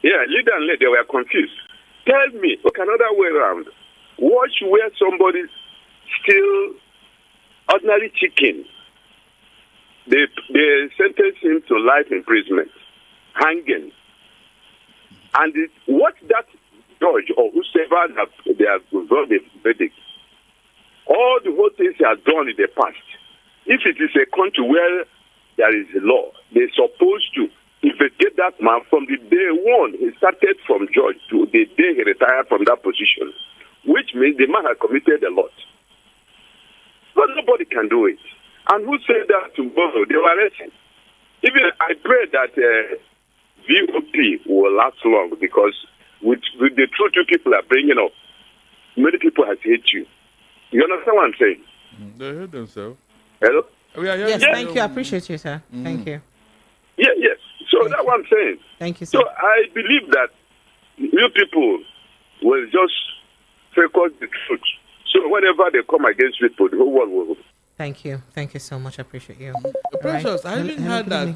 yeah, leader and lady, they were confused. Tell me, okay, another way around. Watch where somebody steal ordinary chicken. They sentence him to life imprisonment, hanging. And what that judge or whoever they have brought the verdict, all the whole things they have done in the past, if it is a country where there is a law, they're supposed to investigate that man from the day one he started from judge to the day he retired from that position, which means the man has committed a lot. But nobody can do it. And who said that tomorrow? They were arrested. Even I pray that VOP will last long because with the truth you people are bringing up, many people have hate you. You understand what I'm saying? They hate themselves. Hello? Yes, thank you. I appreciate you, sir. Thank you. Yeah, yes. So that's what I'm saying. Thank you, sir. So I believe that you people will just focus the truth. So whenever they come against people, the whole world will. Thank you. Thank you so much. I appreciate you. Precious, Right. I even heard that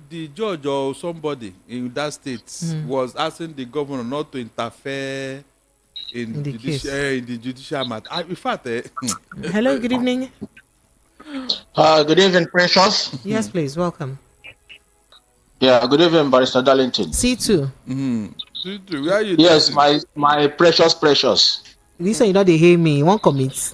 the judge or somebody in that state was asking the governor not to interfere in the judicial matter. In fact, hello, good evening. Good evening, Precious. Yes, please. Welcome. Yeah, good evening, Barrister Darlington. C2. C2, where are you? Yes, my precious. This one, you know, they hear me. You won't commit.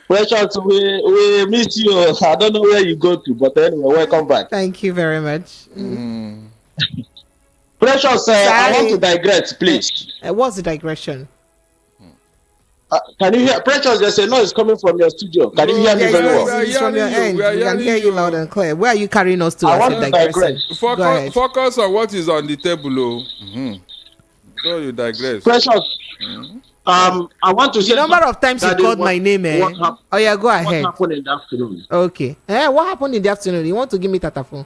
Precious, we miss you. I don't know where you go to, but anyway, welcome back. Thank you very much. Precious, I want to digress, please. What's the digression? Can you hear? Precious, there's a noise coming from your studio. Can you hear me very well? It's from your end. We can hear you loud and clear. Where are you carrying us to? I want to digress. Focus on what is on the table. So you digress. Precious, I want to say the number of times you called my name. Oh yeah, go ahead. What happened in the afternoon? Okay. What happened in the afternoon? You want to give me Tatafon?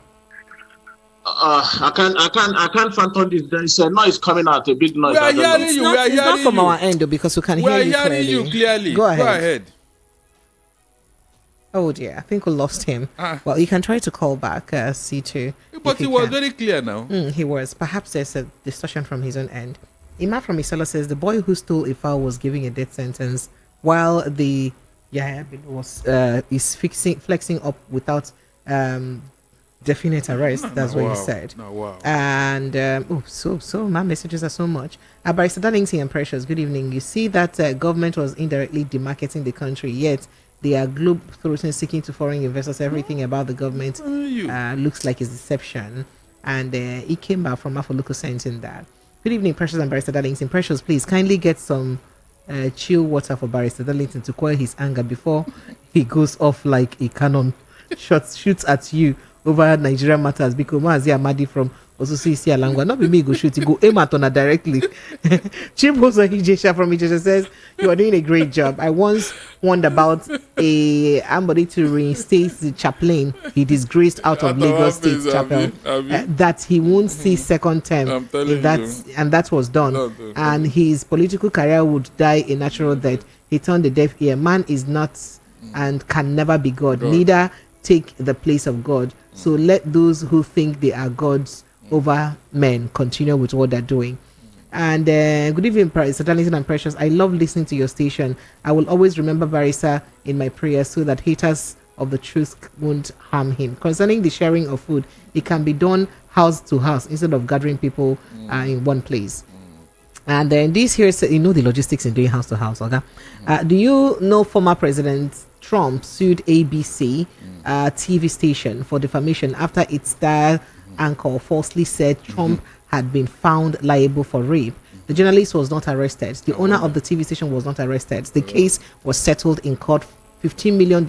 I can't phantom this. There is a noise coming out, a big noise. We are hearing you. It's not from our end though, because we can hear you clearly. We are hearing you clearly. Go ahead. Oh dear, I think we lost him. Well, you can try to call back, C2. But he was very clear now. He was. Perhaps there's a distortion from his own end. Ima from Isala says the boy who stole a fowl was giving a death sentence, while the was is flexing up without definite arrest. That's what he said. And my messages are so much. Barrister Darlington and Precious, good evening. You see that government was indirectly demarketing the country, yet they are globe-trotting, seeking to foreign investors. Everything about the government looks like it's deception. And he came back from Afoluku sense in that. Good evening, Precious and Barrister Darlington. Precious, please kindly get some chill water for Barrister Darlington to quell his anger before he goes off like a cannon, shoots at you over Nigerian matters. Because Mazi Amadi from Osusu Isi Alangwa, not be me go shoot, he go aim at Ona directly. Chimboso Hijesha from Hijesha says, you are doing a great job. I once warned about somebody to reinstate the chaplain he disgraced out of Lagos State Chapel, that he won't see second term if that was done, and his political career would die a natural death. He turned a deaf ear. Man is not and can never be God. Neither take the place of God. So let those who think they are gods over men continue with what they're doing. And good evening, Barrister Darlington and Precious. I love listening to your station. I will always remember Barrister in my prayers so that haters of the truth won't harm him. Concerning the sharing of food, it can be done house to house instead of gathering people in one place. And then this here says, you know the logistics in doing house to house, okay? Do you know former President Trump sued ABC TV station for defamation after its star anchor falsely said Trump had been found liable for rape? The journalist was not arrested. The owner of the TV station was not arrested. The case was settled in court, $15 million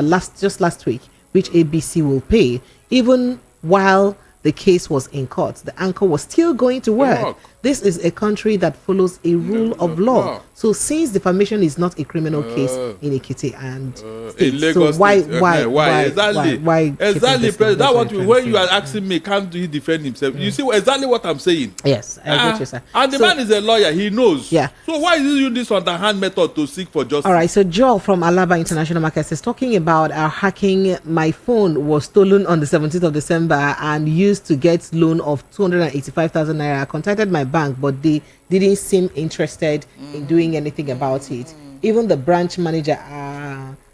last week, which ABC will pay. Even while the case was in court, the anchor was still going to work. This is a country that follows a rule of law. So since defamation is not a criminal case in Ekiti and in Lagos, so why exactly that what when you are asking me, can't he defend himself? You see exactly what I'm saying. Yes, I get you, sir. And the man is a lawyer, he knows. Yeah. So why is he using this underhand method to seek for justice? All right, so Joel from Alaba International Markets is talking about our hacking. My phone was stolen on the 17th of December and used to get loan of 285,000 naira. I contacted my bank, but they didn't seem interested in doing anything about it. Even the branch manager,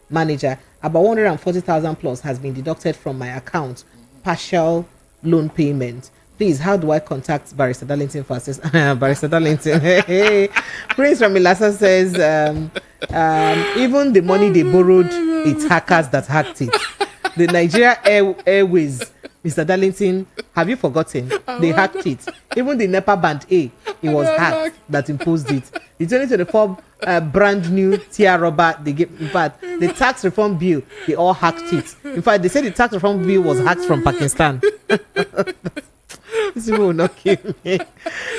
about 140,000 plus has been deducted from my account. Partial loan payment. Please, how do I contact Barrister Darlington for assistance? Barrister Darlington. Prince from Ilasa says, even the money they borrowed, it's hackers that hacked it. The Nigeria Airways, Mr. Darlington, have you forgotten? They hacked it. Even the NEPA Band A, it was hacked that imposed it. The 2024 brand new TR rubber, they gave, in fact, the tax reform bill, they all hacked it. In fact, they said the tax reform bill was hacked from Pakistan. This will not kill me.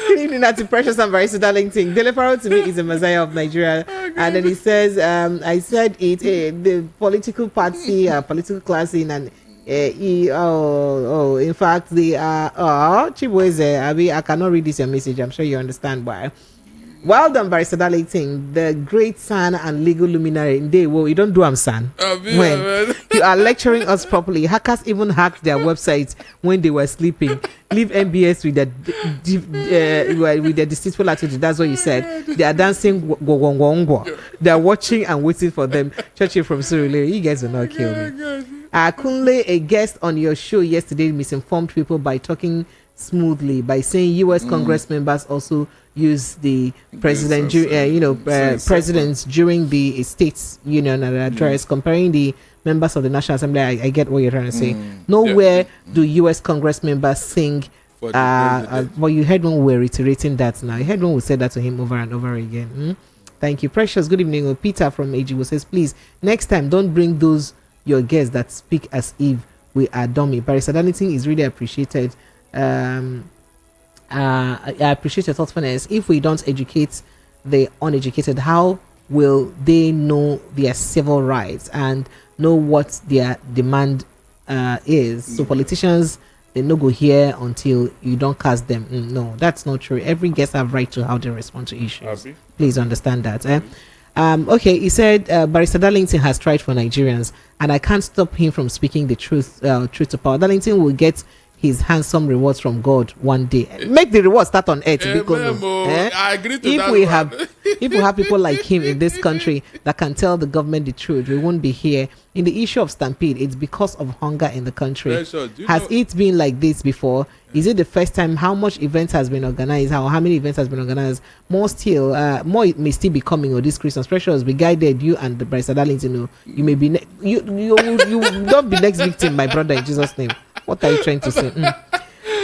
Good evening, Natty Precious and Barrister Darlington. Delefaro to me is a messiah of Nigeria. And then he says, I said it, the political party, political class in and in fact, they are Chibweze. I cannot read this your message. I'm sure you understand why. Well done, Barrister Darlington, the great son and legal luminary. You don't do am son. When you are lecturing us properly, hackers even hacked their websites when they were sleeping. Leave NBS with their deceitful attitude. That's what you said. They are dancing. They are watching and waiting for them. Churchy from Surulere, you guys will not kill me. Kunle, a guest on your show yesterday, misinformed people by talking smoothly by saying U.S. Congress members also use the president, presidents during the States Union address, comparing the members of the National Assembly. I get what you're trying to say. Nowhere do U.S. Congress members sing. Well, you heard when we were reiterating that now. You heard when we said that to him over and over again. Thank you. Precious, good evening. Peter from AGO says, please, next time, don't bring those your guests that speak as if we are dummy. Barrister Darlington is really appreciated. I appreciate your thoughtfulness. If we don't educate the uneducated, how will they know their civil rights and know what their demand is? So politicians, they no go here until you don't cast them. No, that's not true. Every guest have right to how they respond to issues. Please understand that. Okay, he said Barrister Darlington has tried for Nigerians, and I can't stop him from speaking the truth to power. Darlington will get his handsome rewards from God one day. Make the reward start on earth. I agree to if we have people like him in this country that can tell the government the truth, we won't be here. In the issue of stampede, it's because of hunger in the country. Has it been like this before? Is it the first time? How much events has been organized? How many events has been organized? More may still be coming. Or this Christmas Precious, be guided. You and the Barrister Darlington, you may be you don't be next victim, my brother, in Jesus' name. What are you trying to say?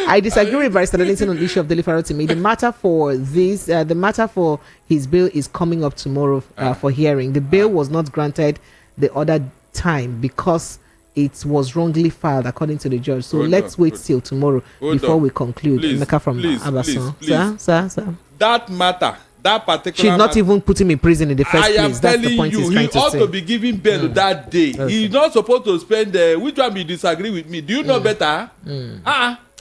I disagree with Barrister Darlington on the issue of delivery to me. The matter for this, the matter for his bill is coming up tomorrow for hearing. The bill was not granted the other time because it was wrongly filed according to the judge. So let's wait till tomorrow before we conclude. Mecca from Abason. Sir. That matter, that particular should not even put him in prison in the first place. That's the point he's trying to say. He ought to be given bail that day. Okay. He's not supposed to spend which one you disagree with me? Do you know better?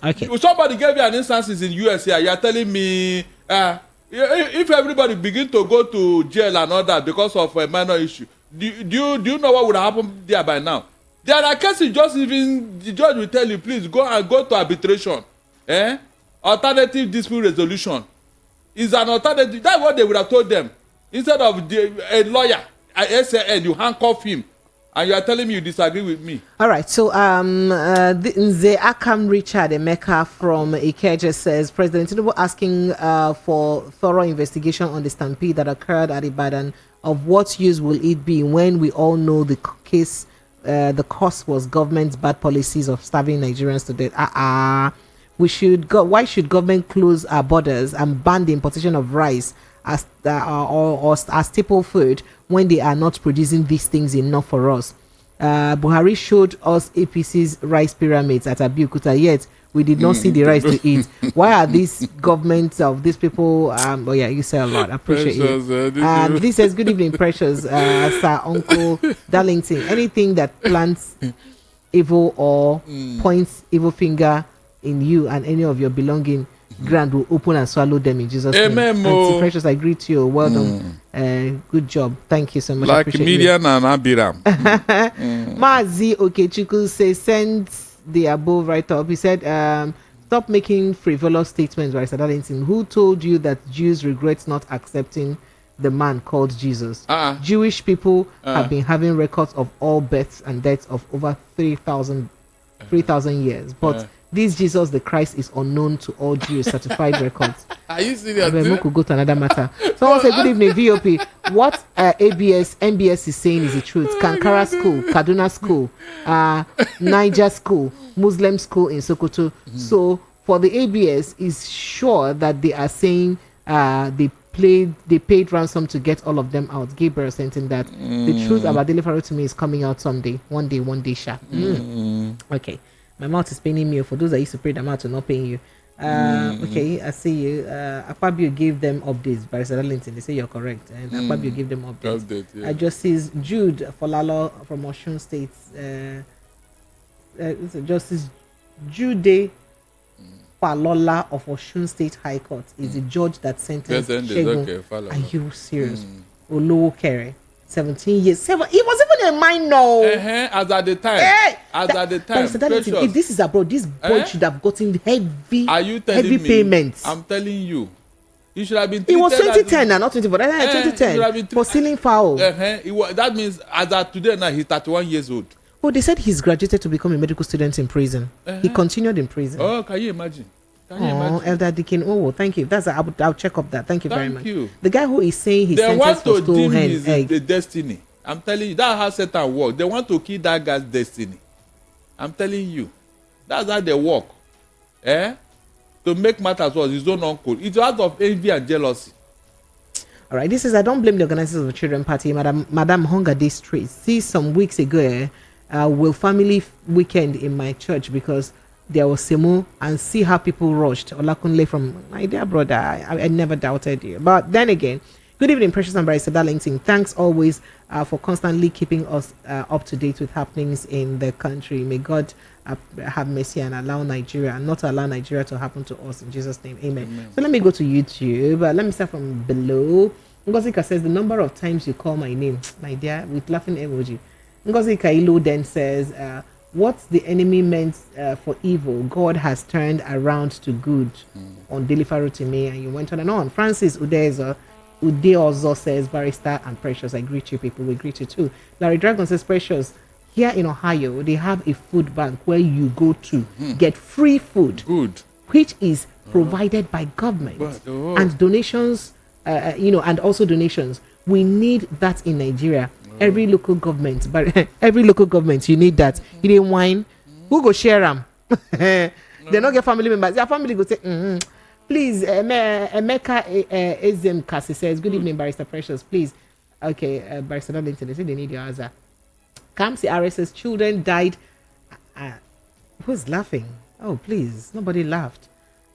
Okay. Somebody gave you an instances in USA. You are telling me if everybody begin to go to jail and all that because of a minor issue, do you know what would happen there by now? There are cases just even the judge will tell you, please go to arbitration. Alternative dispute resolution is an alternative. That's what they would have told them. Instead of a lawyer, a SAN, you handcuff him. And you are telling me you disagree with me. All right. So the Akam Richard Emeka from Ikeja says President Tinubu asking for thorough investigation on the stampede that occurred at Ibadan. Of what use will it be when we all know the case? The cause was government's bad policies of starving Nigerians to death. Why should government close our borders and ban the importation of rice as as staple food when they are not producing these things enough for us? Buhari showed us APC's rice pyramids at Abeokuta, yet we did not see the rice to eat. Why are these governments of these people? You say a lot. I appreciate you. This says, good evening, Precious, Sir Uncle Darlington. Anything that plants evil or points evil finger in you and any of your belonging ground will open and swallow them in Jesus' name. Auntie Precious, I greet you. Well done. Good job. Thank you so much. Like Midian and Abiram. Mazi Okechukwu says, send the above right up. He said, stop making frivolous statements, Barrister Darlington. Who told you that Jews regret not accepting the man called Jesus? Jewish people have been having records of all births and deaths of over 3,000 years. But this Jesus the Christ is unknown to all Jews. Certified records. Are you serious? We could go to another matter. Someone said, good evening, VOP. What NBS is saying is the truth. Kankara School, Kaduna School, Niger School, Muslim School in Sokoto. So for the ABS, is sure that they are saying they paid ransom to get all of them out. Gabriel sent in that the truth about delivery to me is coming out someday. One day, sharp. Okay. My mouth is paining me. For those that used to pray, the mouth will not pain you. Okay, I see you. Akpabio gave them updates. Barrister Darlington, they say you're correct. And Akpabio gave them updates. I just see Jude Folalo from Osun State. Justice Jude Falola of Osun State High Court is the judge that sentenced Shegun. Are you serious? Olowo Kere. 17 years. He was even a minor. As at the time. If this is abroad, this boy should have gotten heavy. Are you telling heavy me? Payments. I'm telling you. You should have been. It was 2010 and not 2014. 2010 for stealing foul. That means as at today now he's 31 years old. Oh, they said he's graduated to become a medical student in prison. He continued in prison. Oh, can you imagine? Elder Deacon. Oh, thank you. I'll check up that. Thank you very much. The guy who is saying he's sentenced for stolen egg. The destiny. I'm telling you, that's how Satan works. They want to kill that guy's destiny. I'm telling you, that's how they work. To make matters worse, his own uncle. It's out of envy and jealousy. All right, this is I don't blame the organizers of the children party, Madam Hunger Day Street. See, some weeks ago, will family weekend in my church because there was Semo, and see how people rushed. Olakunle from my dear brother, I never doubted you. But then again, good evening, Precious and Barrister Darlington. Thanks always for constantly keeping us up to date with happenings in the country. May God have mercy and allow Nigeria, and not allow Nigeria to happen to us, in Jesus' name. Amen. So let me go to YouTube. Let me start from below. Ngozika says, the number of times you call my name, my dear, with laughing emoji. Ngozika Ilu then says, what the enemy meant for evil, God has turned around to good on Delivery to me. And you went on and on. Francis Udeozo says, Barrister and Precious, I greet you people. We greet you too. Larry Dragon says, Precious, here in Ohio, they have a food bank where you go to get free food, which is provided by government and donations, and also donations. We need that in Nigeria. Every local government, but every local government, you need that. You didn't wine. Who go share them? They don't get family members. Their family go say, please, Emeka Ezem Kasi says, good evening, Barrister Precious. Please. Okay, Barrister Darlington, they say they need your answer. Kamsi RS says, children died. Who's laughing? Oh, please. Nobody laughed.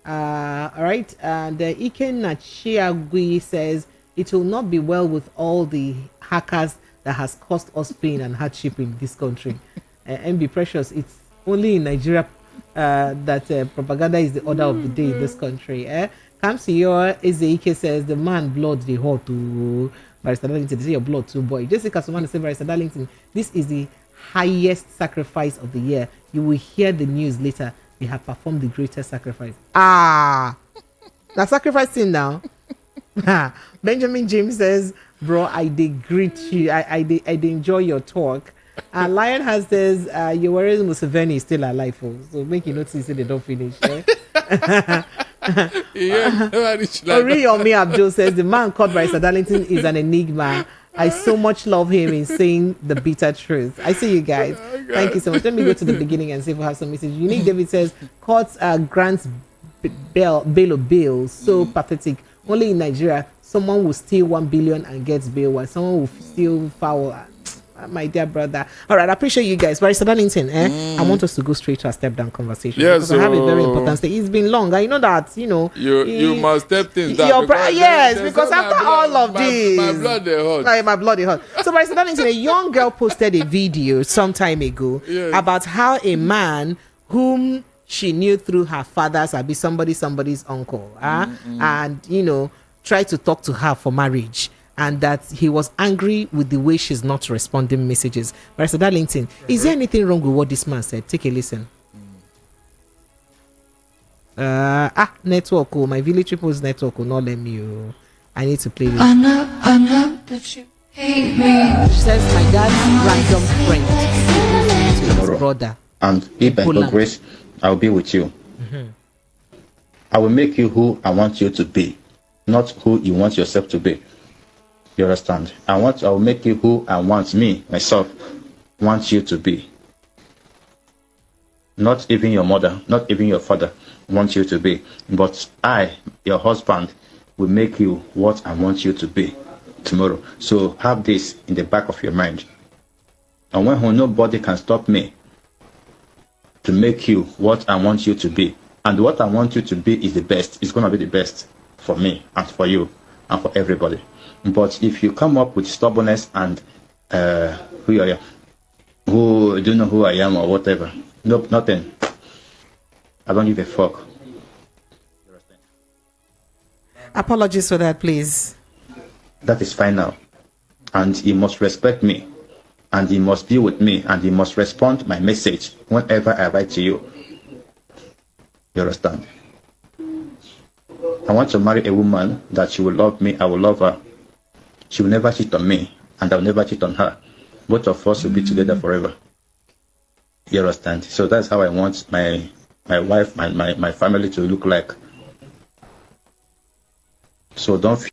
All right. And Ike Nachiagui says, it will not be well with all the hackers that has caused us pain and hardship in this country. MB Precious, it's only in Nigeria that propaganda is the order of the day in this country. Kamsiyor Ezeike says, the man blood the hot to Barrister Darlington. They say your blood too, boy. Jessica Sumana says, Barrister Darlington, this is the highest sacrifice of the year. You will hear the news later. They have performed the greatest sacrifice. Now sacrificing now. Benjamin James says, bro, I did greet you. I did enjoy your talk. Lion has says, Yoweri Museveni is still alive. So make you notice that they don't finish. Oriyomi Abdul says, the man called Barrister Darlington is an enigma. I so much love him in saying the bitter truth. I see you guys. Thank you so much. Let me go to the beginning and see if we have some messages. Unique David says, courts grants bail of bail. So pathetic. Only in Nigeria, someone will steal 1 billion and gets bail, while someone will steal foul. My dear brother. All right, I appreciate you guys. Barrister Darlington, I want us to go straight to a step down conversation. Yes, because I have a very important thing. It's been long. I know that, you must step things down. Because after all of this, my blood is hot. Like, my blood is hot. So Barrister Darlington, a young girl posted a video some time ago about how a man whom she knew through her father's be somebody's uncle, and tried to talk to her for marriage, and that he was angry with the way she's not responding messages. Barrister Darlington, is there anything wrong with what this man said? Take a listen. Network. My village people's network will not let me. I need to play this. I know that you hate me. She says my dad's random friend to his brother. And if by God's grace, I will be with you. I will make you who I want you to be, not who you want yourself to be. You understand? I will make you who I want myself, want you to be. Not even your mother, not even your father want you to be. But I, your husband, will make you what I want you to be tomorrow. So have this in the back of your mind. And when nobody can stop me to make you what I want you to be. And what I want you to be is the best. It's going to be the best for me and for you and for everybody. But if you come up with stubbornness and who don't know who I am or whatever, nope, nothing. I don't give a fuck. Apologies for that, please. That is fine now. And you must respect me. And you must be with me. And you must respond my message whenever I write to you. You understand? I want to marry a woman that she will love me, I will love her. She will never cheat on me, and I will never cheat on her. Both of us will be together forever. You understand? So that's how I want my wife and my family to look like. So don't feel.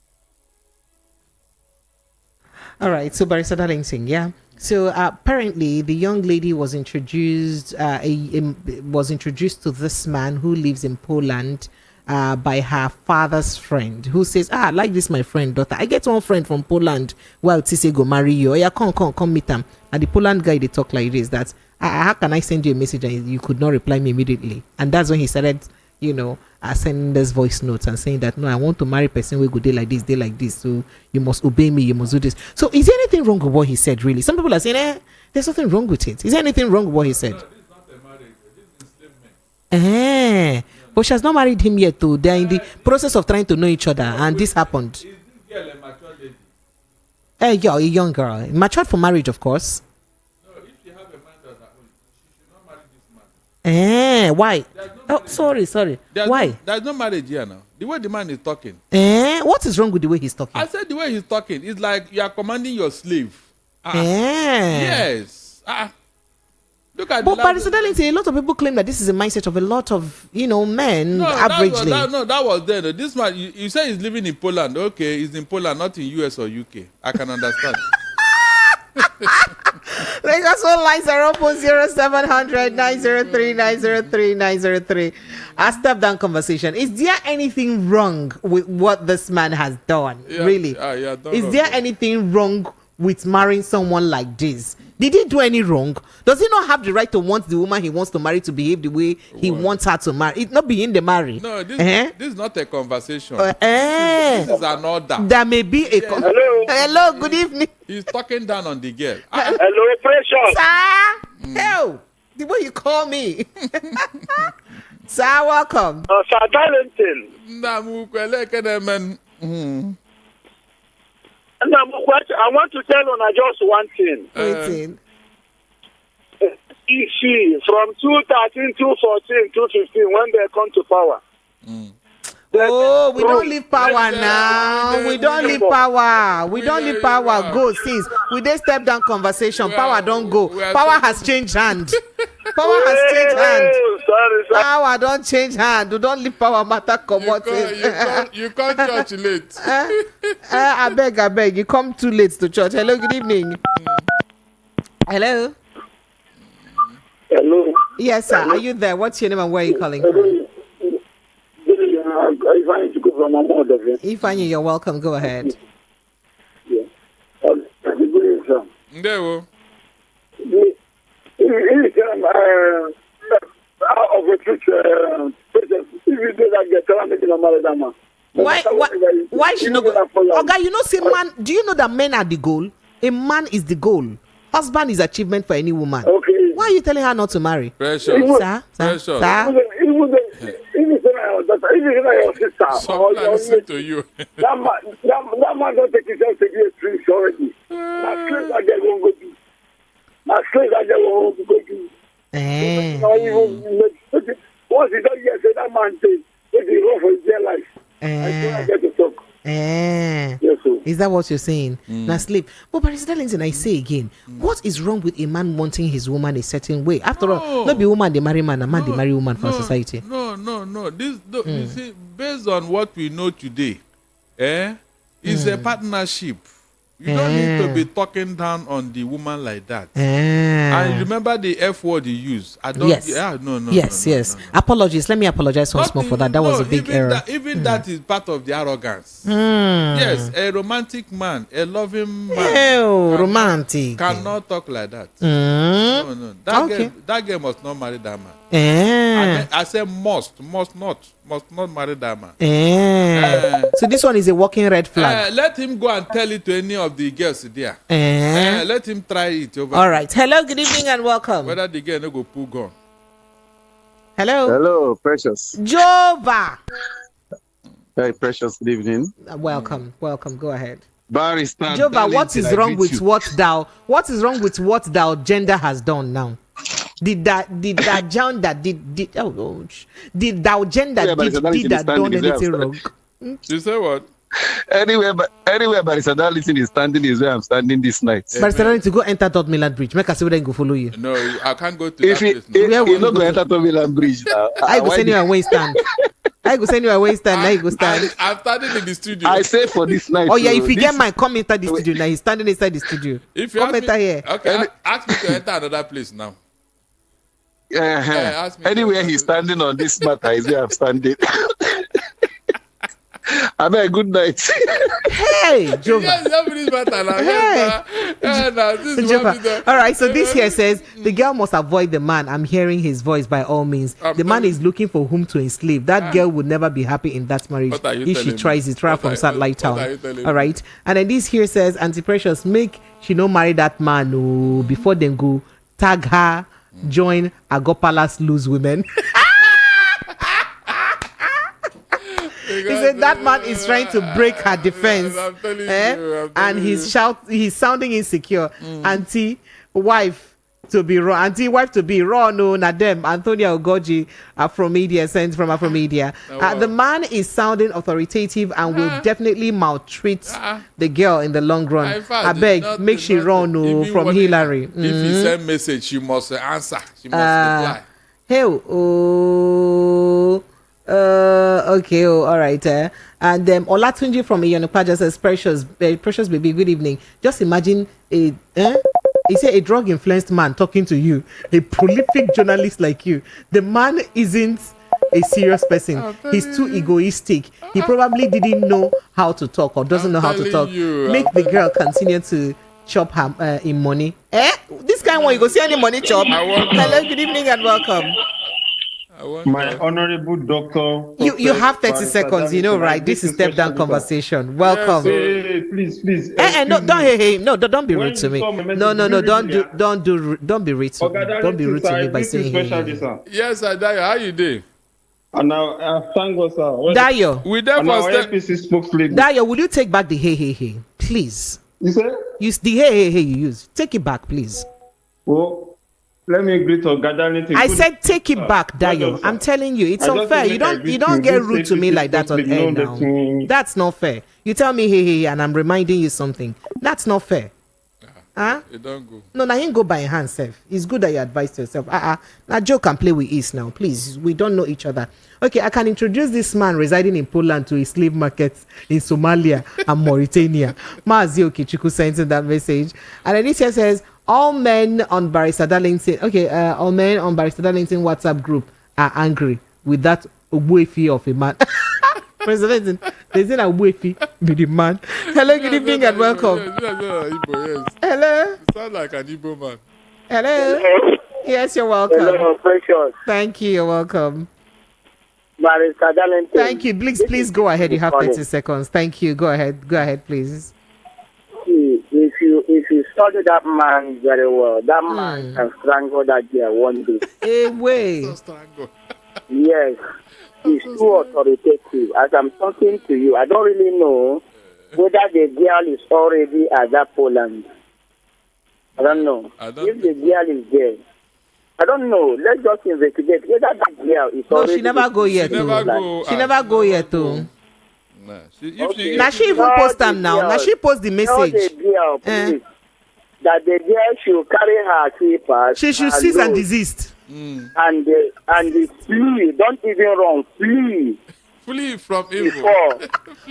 All right, so Barrister Darlington, yeah. So apparently, the young lady was introduced to this man who lives in Poland, by her father's friend, who says, I like this my friend daughter. I get one friend from Poland. Well, Tise go marry you. Oh, yeah, come meet him. And the Poland guy, they talk like this. That's how can I send you a message and you could not reply me immediately? And that's when he started, sending this voice notes and saying that, no, I want to marry a person who go day like this. So you must obey me. You must do this. So is there anything wrong with what he said, really? Some people are saying, there's nothing wrong with it. Is there anything wrong with what he said? No, this is not a marriage. This is enslavement. But she has not married him yet, though. They're in the process of trying to know each other, and this happened. Is this girl a mature lady? Yeah, a young girl. Matured for marriage, of course. No, if she have a man that's at home, she should not marry this man. Why? No sorry. Why? There's no marriage here now. The way the man is talking. What is wrong with the way he's talking? I said the way he's talking is like you are commanding your slave. Yes. Look at but Barrister Darlington, a lot of people claim that this is a mindset of a lot of men, averagely. That was there. This man, you say he's living in Poland. Okay, he's in Poland, not in US or UK. I can understand. Lagos phone lines are open 0700 903 903 903. A step down conversation. Is there anything wrong with what this man has done? Really? Is there anything wrong with marrying someone like this? Did he do any wrong? Does he not have the right to want the woman he wants to marry to behave the way he wants her to marry? It's not being the marry. No, this is not a conversation. This is an order. There may be a hello, good evening. He's talking down on the girl. Hello, Precious. Sir, hell, the way you call me. Sir, welcome. Sir Darlington. I want to tell on just one thing. Waiting. EC from 2013, 2014, 2015, when they come to power. Oh, we don't leave power now. We don't leave power. We don't leave power. Go, sis. We dey step down conversation. Power don't go. Power has changed hand. Power has changed hand. Sorry. Power don't change hand. We don't leave power matter. Come on. You come church late. I beg. You come too late to church. Hello, good evening. Hello. Hello. Yes, sir. Are you there? What's your name and where are you calling from? Ifeanyi, you're welcome. Go ahead. Yeah. Why should not go? Okay, say man. Do you know that men are the goal? A man is the goal. Husband is achievement for any woman. Okay. Why are you telling her not to marry? Precious. Sir? Even your sister, so listen to you. that man don't take himself to be a priest already. My slaves are just won't go to. My slaves are just won't go to. Once he don't get that man takes, he run for his dear life. I get to talk. Yes, is that what you're saying? Now sleep. But Barrister Darlington, I say again, what is wrong with a man wanting his woman a certain way? After all, not be woman they marry man, a man they marry woman for society. No. You see, based on what we know today, it's a partnership. You don't need to be talking down on the woman like that. And remember the F word you use. I don't. Yes. No. Yes. Apologies. Let me apologize once more for that. That was a big error. That is part of the arrogance. Yes, a romantic man, a loving man. Romantic. Cannot talk like that. No. That girl must not marry that man. I say must not marry that man. So this one is a walking red flag. Let him go and tell it to any of the girls there. Let him try it over. All right. Hello, good evening and welcome. Whether the girl no go pull gun. Hello, Precious. Jova. Hey, Precious, good evening. Welcome. Go ahead. Barrister Jova, what is wrong with what thou gender has done now? Did thou gender did that done anything wrong? You say what? Anywhere Barrister Darlington is standing is where I'm standing this night. Barrister Darlington, go enter Third Milan Bridge. Make us see whether he go follow you. No, I can't go to that place now. If you not go enter Third Milan Bridge now. I go send you a way stand. Now you go stand. I'm standing in the studio. I say for this night. Oh yeah, if you get my come enter the studio now. He's standing inside the studio. If you come enter here. Okay, ask me to enter another place now. Anywhere he's standing on this matter is where I'm standing. I beg, good night. Hey, Jova. Yes, nobody's better now. Hey. This is Jova. what we do. All right, so this here says the girl must avoid the man. I'm hearing his voice by all means. The man is looking for whom to enslave. That girl would never be happy in that marriage What are you if she telling tries me? it. Try from Satellite What are you Town. telling All right, and then this here says Auntie Precious, make she no marry that man before them go tag her, join Agopala's lose women. He said that man is trying to break her defense, I'm telling you, and he's sounding insecure. Auntie wife to be raw, no, na them. Antonia Ogoji from media sent from Afromedia. The man is sounding authoritative and will definitely maltreat the girl in the long run. I beg, make she run from Hillary. If he send message, she must answer. She must reply. Hey, okay, all right. And Olatunji from Iyonupaja says, precious baby, good evening. Just imagine he said a drug influenced man talking to you, a prolific journalist like you. The man isn't a serious person. He's too egoistic. He probably didn't know how to talk or doesn't know how to talk. Make the girl continue to chop her in money. This kind of one, you go see any money chop. Hello, good evening and welcome. My honorable doctor. You have 30 seconds, you know, right? This is step down conversation. Welcome. Yes, please. No, don't be rude to me. No, don't be rude to me. Don't be rude to me by saying hey. Yes, sir, Dayo, how you doing? And now, thank God, sir. Dayo, we therefore Dayo, will you take back the hey, please? You said? Use the hey you use. Take it back, please. Well, let me greet Ogadality. I said take it back, Dayo. I'm telling you, it's unfair. You don't get rude to me like that on air now. That's not fair. You tell me hey, and I'm reminding you something. That's not fair. Huh? It don't go. No, now you go by hand self. It's good that you advise yourself. Now Joe can play with ease now. Please, we don't know each other. Okay, I can introduce this man residing in Poland to a slave market in Somalia and Mauritania. Maazio Kichiku sent in that message. And then this here says, all men on Barrister Darlington, all men on Barrister Darlington WhatsApp group are angry with that waify of a man. President, they said a waify with the man. Hello, good evening and welcome. Yes. Hello. You sound like an Igbo man. Hello. Yes, you're welcome. Hello, precious. Thank you, you're welcome. Barrister Darlington. Thank you. Please go ahead. You have 30 seconds. Thank you. Go ahead, please. If you study that man very well, that man can strangle that girl one day. Hey, way. Yes. He's too authoritative. As I'm talking to you, I don't really know whether the girl is already at that Poland. I don't know. If the girl is there, I don't know. Let's just investigate whether that girl is already. No, she never go yet. She never go yet too. Now she even post them now. Now she post the message. The girl, please, that the girl should carry her slippers. She should cease and desist. And flee. Don't even run. Flee from evil.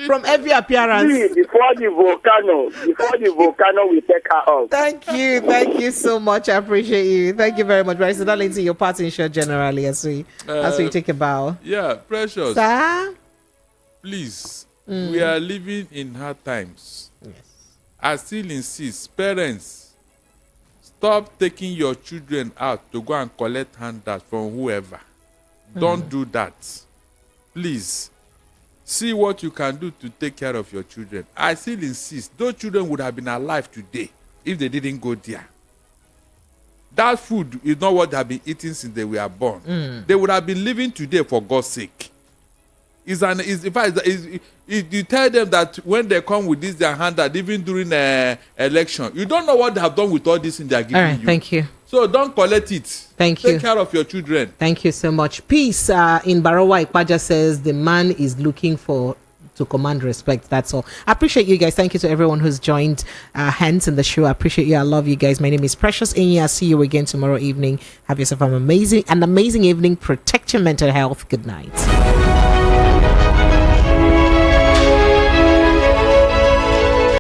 From every appearance. Flee before the volcano. Before the volcano will take her off. Thank you so much. I appreciate you. Thank you very much. Barrister Darlington, your part in show generally as we take a bow. Yeah, precious. Sir? Please, we are living in hard times. Yes. I still insist, parents, stop taking your children out to go and collect handouts from whoever. Don't do that. Please, see what you can do to take care of your children. I still insist, those children would have been alive today if they didn't go there. That food is not what they have been eating since they were born. They would have been living today for God's sake. You tell them that when they come with this their handout, even during election, you don't know what they have done with all this in their giving you. Thank you. So don't collect it. Thank you. Take care of your children. Thank you so much. Peace in Barawa Ikpaja says the man is looking to command respect. That's all. I appreciate you guys. Thank you to everyone who's joined hands in the show. I appreciate you. I love you guys. My name is Precious Inyi. I'll see you again tomorrow evening. Have yourself an amazing evening. Protect your mental health. Good night.